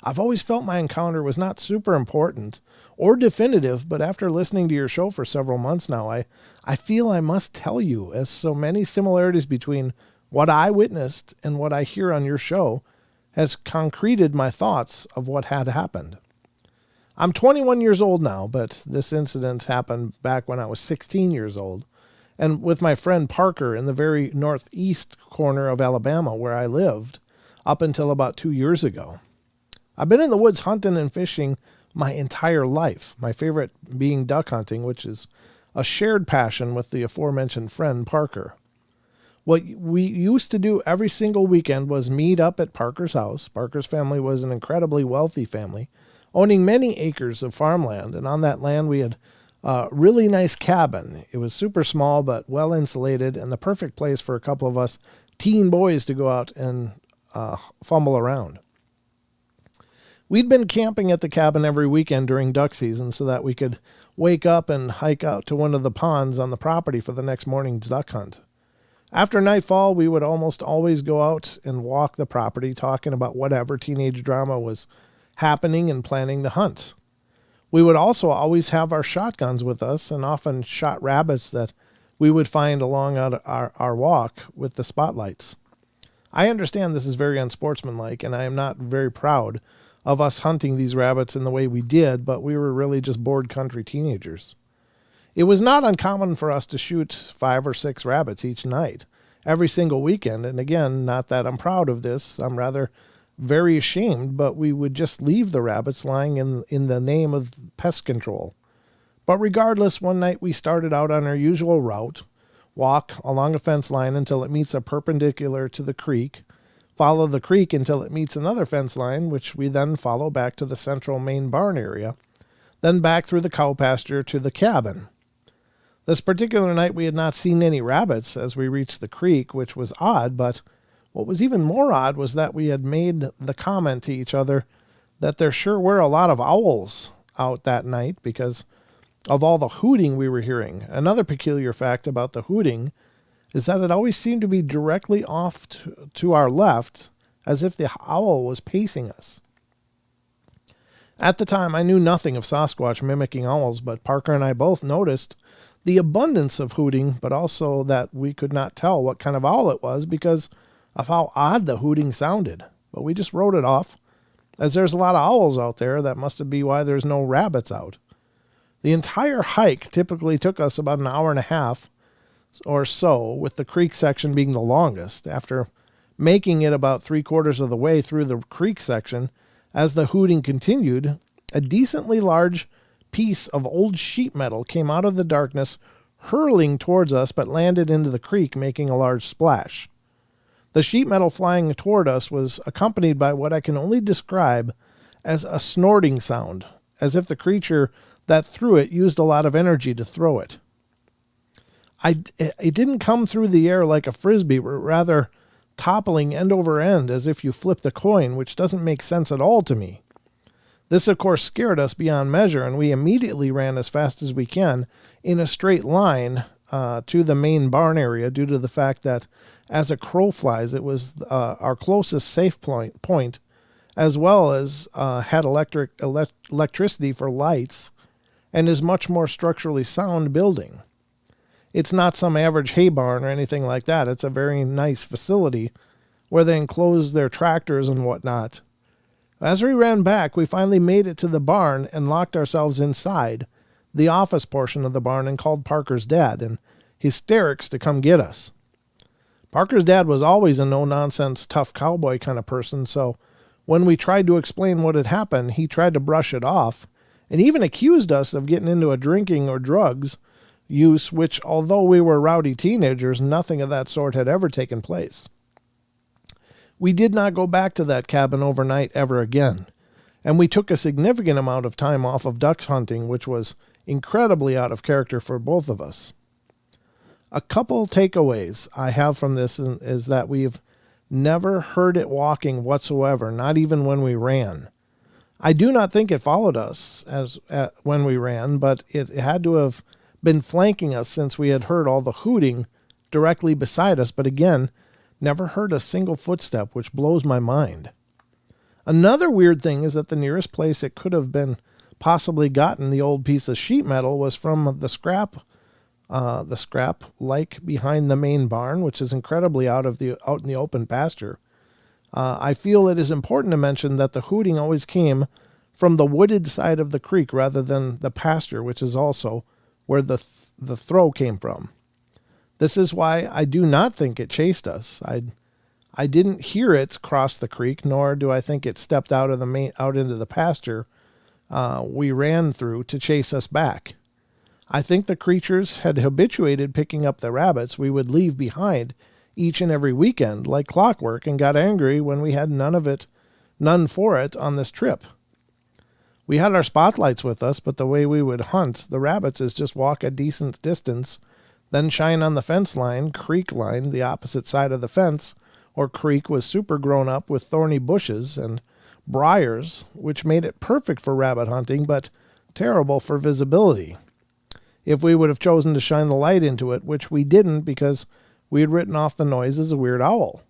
I've always felt my encounter was not super important or definitive, but after listening to your show for several months now, I feel I must tell you, as so many similarities between what I witnessed and what I hear on your show has concreted my thoughts of what had happened. I'm 21 years old now, but this incident happened back when I was 16 years old, and with my friend Parker in the very northeast corner of Alabama where I lived up until about 2 years ago. I've been in the woods hunting and fishing my entire life, my favorite being duck hunting, which is a shared passion with the aforementioned friend Parker. What we used to do every single weekend was meet up at Parker's house. Parker's family was an incredibly wealthy family, owning many acres of farmland, and on that land we had a really nice cabin. It was super small but well insulated and the perfect place for a couple of us teen boys to go out and fumble around. We'd been camping at the cabin every weekend during duck season so that we could wake up and hike out to one of the ponds on the property for the next morning's duck hunt. After nightfall, we would almost always go out and walk the property talking about whatever teenage drama was happening and planning the hunt. We would also always have our shotguns with us and often shot rabbits that we would find along our walk with the spotlights. I understand this is very unsportsmanlike, and I am not very proud of us hunting these rabbits in the way we did, but we were really just bored country teenagers. It was not uncommon for us to shoot 5 or 6 rabbits each night, every single weekend. And again, not that I'm proud of this. I'm rather very ashamed, but we would just leave the rabbits lying in the name of pest control. But regardless, one night we started out on our usual route, walk along a fence line until it meets a perpendicular to the creek, follow the creek until it meets another fence line, which we then follow back to the central main barn area, then back through the cow pasture to the cabin. This particular night we had not seen any rabbits as we reached the creek, which was odd, but what was even more odd was that we had made the comment to each other that there sure were a lot of owls out that night because of all the hooting we were hearing. Another peculiar fact about the hooting is that it always seemed to be directly off to our left, as if the owl was pacing us. At the time, I knew nothing of Sasquatch mimicking owls, but Parker and I both noticed the abundance of hooting, but also that we could not tell what kind of owl it was because of how odd the hooting sounded. But we just wrote it off, as there's a lot of owls out there. That must be why there's no rabbits out. The entire hike typically took us about an hour and a half or so, with the creek section being the longest. After making it about 3/4 of the way through the creek section, as the hooting continued, a decently large piece of old sheet metal came out of the darkness, hurling towards us, but landed into the creek, making a large splash. The sheet metal flying toward us was accompanied by what I can only describe as a snorting sound, as if the creature that threw it used a lot of energy to throw it. It didn't come through the air like a frisbee, but rather toppling end over end as if you flipped a coin, which doesn't make sense at all to me. This, of course, scared us beyond measure, and we immediately ran as fast as we can in a straight line to the main barn area, due to the fact that as a crow flies, it was our closest safe point, as well as had electricity for lights, and is much more structurally sound building. It's not some average hay barn or anything like that. It's a very nice facility where they enclose their tractors and whatnot. As we ran back, we finally made it to the barn and locked ourselves inside the office portion of the barn and called Parker's dad in hysterics to come get us. Parker's dad was always a no-nonsense, tough cowboy kind of person, so when we tried to explain what had happened, he tried to brush it off and even accused us of getting into a drinking or drugs use, which, although we were rowdy teenagers, nothing of that sort had ever taken place. We did not go back to that cabin overnight ever again, and we took a significant amount of time off of duck hunting, which was incredibly out of character for both of us. A couple takeaways I have from this is that we've never heard it walking whatsoever, not even when we ran. I do not think it followed us when we ran, but it had to have been flanking us, since we had heard all the hooting directly beside us, but again, never heard a single footstep, which blows my mind. Another weird thing is that the nearest place it could have been possibly gotten the old piece of sheet metal was from the scrap like behind the main barn, which is incredibly out in the open pasture. I feel it is important to mention that the hooting always came from the wooded side of the creek rather than the pasture, which is also where the throw came from. This is why I do not think it chased us. I didn't hear it cross the creek, nor do I think it stepped out into the pasture we ran through to chase us back. I think the creatures had habituated picking up the rabbits we would leave behind each and every weekend like clockwork, and got angry when we had none for it on this trip. We had our spotlights with us, but the way we would hunt the rabbits is just walk a decent distance, then shine on the fence line, creek line, the opposite side of the fence, or creek was super grown up with thorny bushes and briars, which made it perfect for rabbit hunting, but terrible for visibility. If we would have chosen to shine the light into it, which we didn't because we had written off the noise as a weird owl.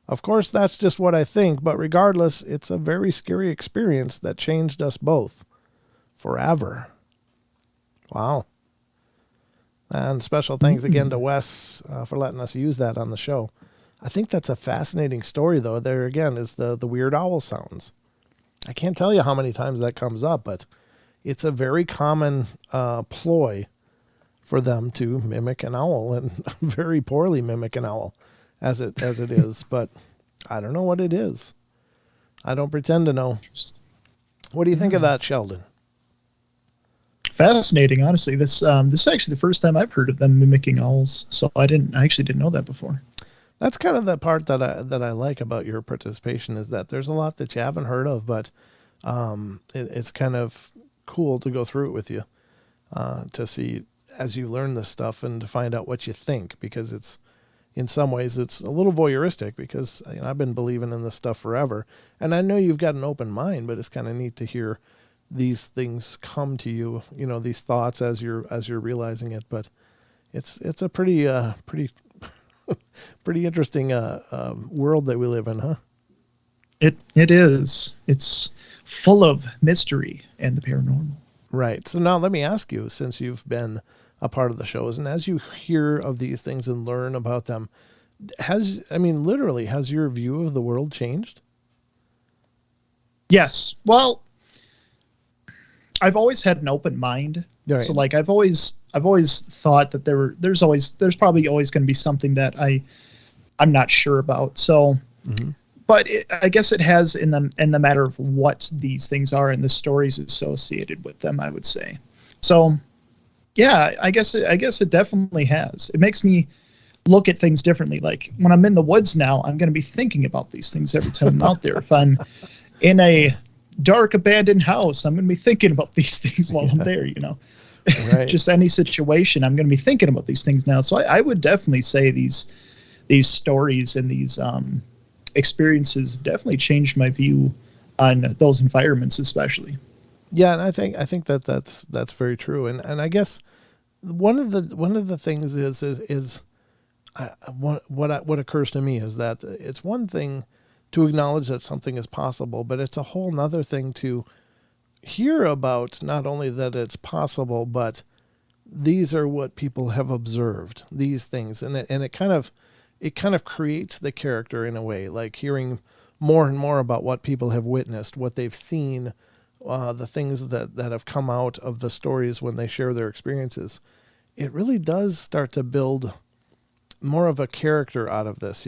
Of course, that's just what I think, but regardless, it's a very scary experience that changed us both forever. Wow. And special thanks again to Wes for letting us use that on the show. I think that's a fascinating story, though. There again is the weird owl sounds. I can't tell you how many times that comes up, but it's a very common ploy for them to mimic an owl, and very poorly mimic an owl as it is. But I don't know what it is. I don't pretend to know. What do you think of that, Sheldon? Fascinating, honestly. This is actually the first time I've heard of them mimicking owls. So I actually didn't know that before. That's kind of the part that I like about your participation, is that there's a lot that you haven't heard of, but it's kind of cool to go through it with you, to see as you learn this stuff and to find out what you think, because it's, in some ways, it's a little voyeuristic, because I've been believing in this stuff forever, and I know you've got an open mind, but it's kind of neat to hear these things come to you, these thoughts as you're realizing it. But it's a pretty pretty interesting world that we live in, huh? It is. It's full of mystery and the paranormal. Right. So now let me ask you, since you've been a part of the shows, and as you hear of these things and learn about them, literally, has your view of the world changed? Yes. Well, I've always had an open mind. Right. So like I've always thought that there's probably always going to be something that I'm not sure about. So, but I guess it has in the matter of what these things are and the stories associated with them, I would say. So, yeah, I guess it definitely has. It makes me look at things differently. Like when I'm in the woods now, I'm going to be thinking about these things every time I'm out there. If I'm in a dark abandoned house, I'm going to be thinking about these things while I'm there, Right. Just any situation, I'm going to be thinking about these things now. So I would definitely say these stories and these experiences definitely changed my view on those environments, especially. Yeah, and I think that's very true. And I guess one of the things is what occurs to me is that it's one thing to acknowledge that something is possible, but it's a whole nother thing to hear about, not only that it's possible, but these are what people have observed, these things. And it kind of creates the character in a way, like hearing more and more about what people have witnessed, what they've seen, the things that have come out of the stories when they share their experiences. It really does start to build more of a character out of this,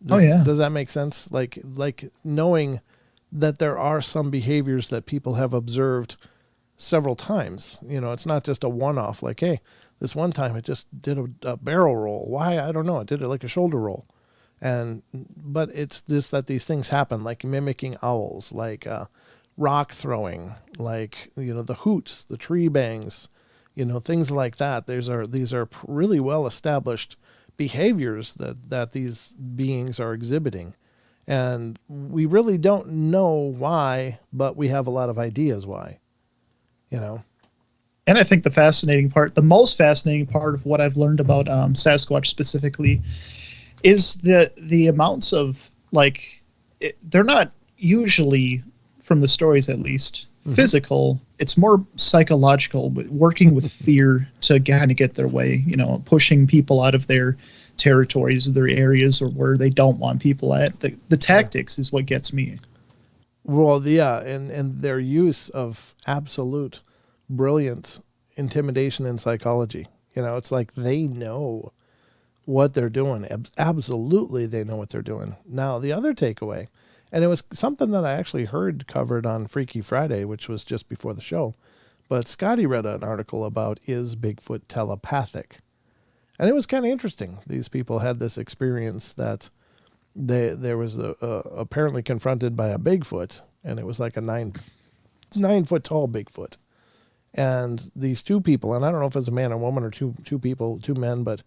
Does that make sense? Like knowing that there are some behaviors that people have observed several times. It's not just a one-off, like, hey, this one time it just did a barrel roll. Why? I don't know. It did it like a shoulder roll. But it's just that these things happen, like mimicking owls, like rock throwing, like, the hoots, the tree bangs, things like that. These are really well-established behaviors that these beings are exhibiting. And we really don't know why, but we have a lot of ideas why, And I think the most fascinating part of what I've learned about Sasquatch specifically is the amounts of, they're not usually, from the stories at least, physical. It's more psychological, but working with fear to kind of get their way, pushing people out of their territories or their areas or where they don't want people at. The tactics is what gets me. Well, yeah, and their use of absolute brilliant intimidation and psychology. It's like they know what they're doing. Absolutely, they know what they're doing. Now, the other takeaway, and it was something that I actually heard covered on Freaky Friday, which was just before the show, but Scotty read an article about, is Bigfoot telepathic? And it was kind of interesting. These people had this experience that there was apparently confronted by a Bigfoot, and it was like a 9 foot tall Bigfoot. And these two people, and I don't know if it's a man or woman or two people, two men, but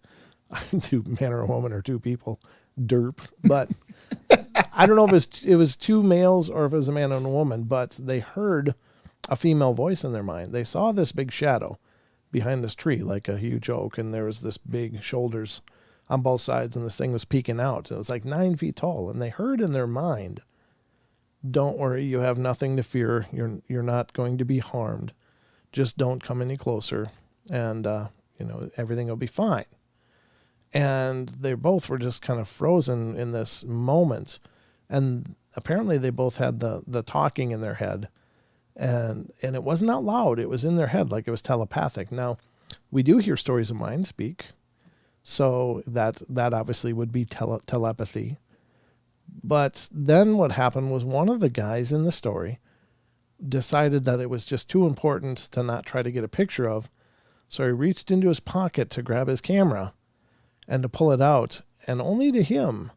two man or a woman or two people, derp. But I don't know if it was two males or if it was a man and a woman, but they heard a female voice in their mind. They saw this big shadow behind this tree, like a huge oak, and there was this big shoulders on both sides, and this thing was peeking out. It was like 9 feet tall, and they heard in their mind, "Don't worry, you have nothing to fear. You're not going to be harmed. Just don't come any closer, and everything will be fine." And they both were just kind of frozen in this moment, and apparently they both had the talking in their head. And it wasn't out loud. It was in their head, like it was telepathic. Now, We do hear stories of mind speak. So that obviously would be telepathy. But then what happened was one of the guys in the story decided that it was just too important to not try to get a picture of. So he reached into his pocket to grab his camera and to pull it out. And only to him,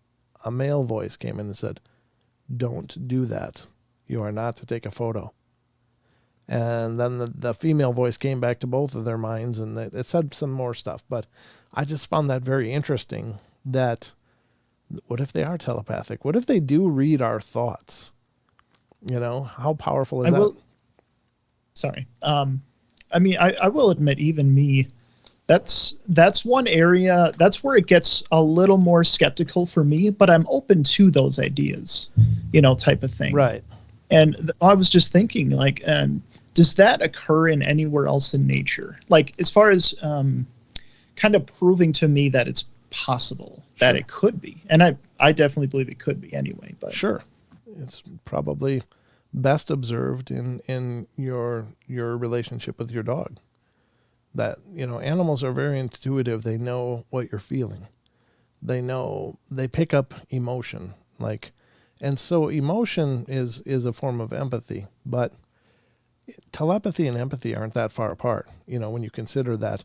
a male voice came in and said, "Don't do that. You are not to take a photo." And then the female voice came back to both of their minds, and it said some more stuff. But I just found that very interesting, that what if they are telepathic? What if they do read our thoughts? You know, how powerful is that? Sorry. I mean, I will admit, even me, that's one area, that's where it gets a little more skeptical for me, but I'm open to those ideas, type of thing. Right. And I was just thinking, like, does that occur in anywhere else in nature? Like, as far as kind of proving to me that it's possible that it could be. And I definitely believe it could be anyway. But sure. It's probably best observed in your relationship with your dog. That, animals are very intuitive. They know what you're feeling. They pick up emotion. And so emotion is a form of empathy, but telepathy and empathy aren't that far apart. When you consider that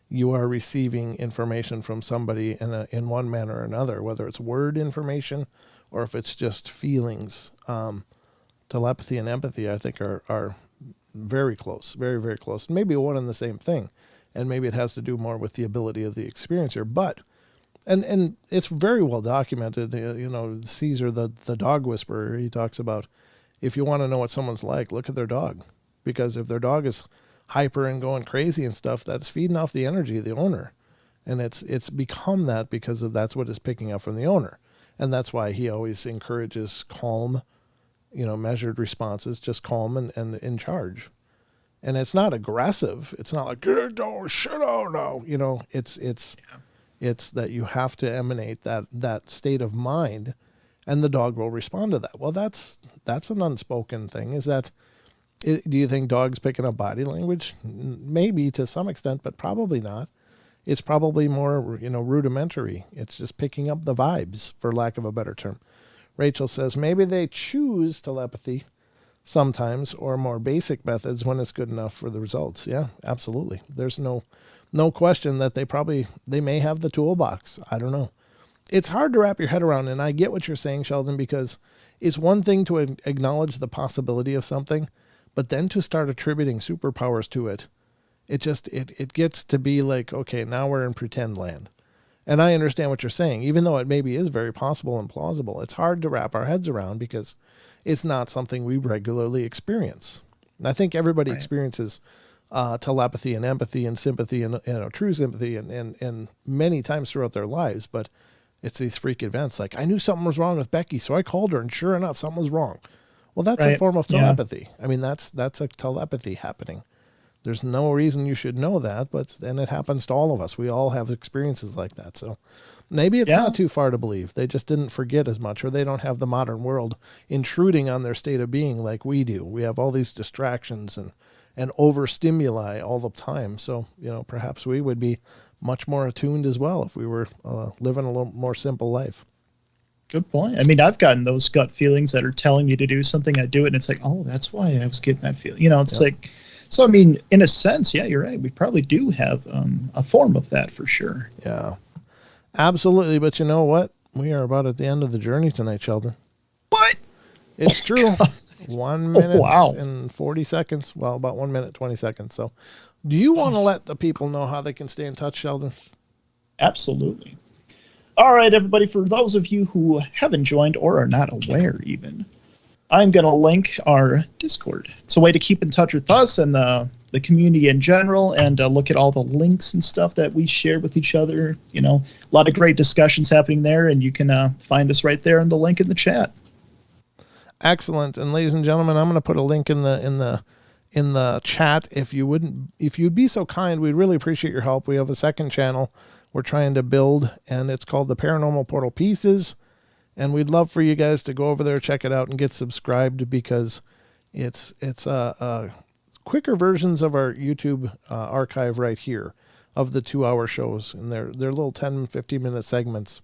you are receiving information from somebody in one manner or another, whether it's word information or if it's just feelings. Telepathy and empathy, I think, are very close, very, very close. Maybe one and the same thing. And maybe it has to do more with the ability of the experiencer. But, and it's very well documented, Caesar, the dog whisperer, he talks about, if you want to know what someone's like, look at their dog. Because if their dog is hyper and going crazy and stuff, that's feeding off the energy of the owner. And it's become that because that's what it's picking up from the owner. And that's why he always encourages calm, measured responses, just calm and in charge. And it's not aggressive. It's not like, "Don't shit out now." It's that you have to emanate that state of mind, and the dog will respond to that. Well, that's an unspoken thing. Is that, do you think dogs picking up body language? Maybe to some extent, but probably not. It's probably more, rudimentary. It's just picking up the vibes, for lack of a better term. Rachel says, maybe they choose telepathy sometimes, or more basic methods when it's good enough for the results. Yeah, absolutely. There's no question that they may have the toolbox. I don't know. It's hard to wrap your head around, and I get what you're saying, Sheldon, because it's one thing to acknowledge the possibility of something, but then to start attributing superpowers to it, it gets to be like, okay, now we're in pretend land. And I understand what you're saying, even though it maybe is very possible and plausible. It's hard to wrap our heads around because it's not something we regularly experience. I think everybody experiences telepathy and empathy and sympathy and true sympathy and many times throughout their lives, but it's these freak events. Like, I knew something was wrong with Becky, so I called her, and sure enough, something was wrong. Well, that's a form of telepathy. Yeah. I mean, that's a telepathy happening. There's no reason you should know that, but then it happens to all of us. We all have experiences like that. So maybe it's not too far to believe. They just didn't forget as much, or they don't have the modern world intruding on their state of being like we do. We have all these distractions and overstimuli all the time. So, perhaps we would be much more attuned as well if we were living a little more simple life. Good point. I mean, I've gotten those gut feelings that are telling me to do something. I do it, and it's like, oh, that's why I was getting that feeling. It's like... So, I mean, in a sense, yeah, you're right. We probably do have a form of that for sure. Yeah, absolutely. But you know what? We are about at the end of the journey tonight, Sheldon. What? It's true. 1 minute and 40 seconds. Well, about 1 minute, 20 seconds. So do you want to let the people know how they can stay in touch, Sheldon? Absolutely. All right, everybody. For those of you who haven't joined or are not aware even, I'm going to link our Discord. It's a way to keep in touch with us and the community in general, and look at all the links and stuff that we share with each other. A lot of great discussions happening there, and you can find us right there in the link in the chat. Excellent. And ladies and gentlemen, I'm going to put a link in the chat. If you'd be so kind, we'd really appreciate your help. We have a second channel we're trying to build, and it's called the Paranormal Portal Pieces. And we'd love for you guys to go over there, check it out, and get subscribed, because it's quicker versions of our YouTube archive right here of the 2-hour shows. And they're little 10, 15-minute segments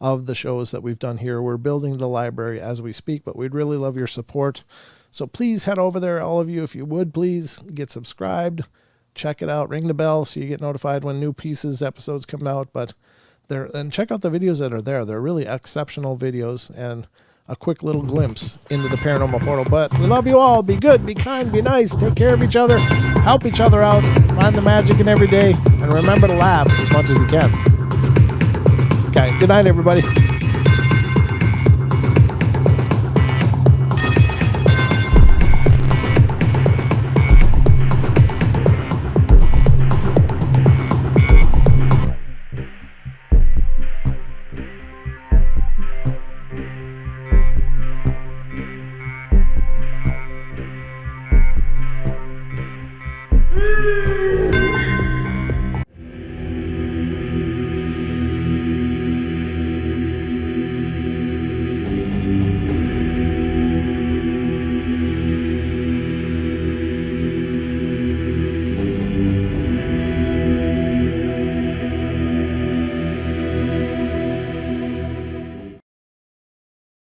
of the shows that we've done here. We're building the library as we speak, but we'd really love your support. So please head over there, all of you, if you would, please get subscribed, check it out, ring the bell so you get notified when new episodes come out. But and check out the videos that are there. They're really exceptional videos and a quick little glimpse into the Paranormal Portal. But we love you all. Be good, be kind, be nice, take care of each other, help each other out, find the magic in every day, and remember to laugh as much as you can. Okay, good night, everybody.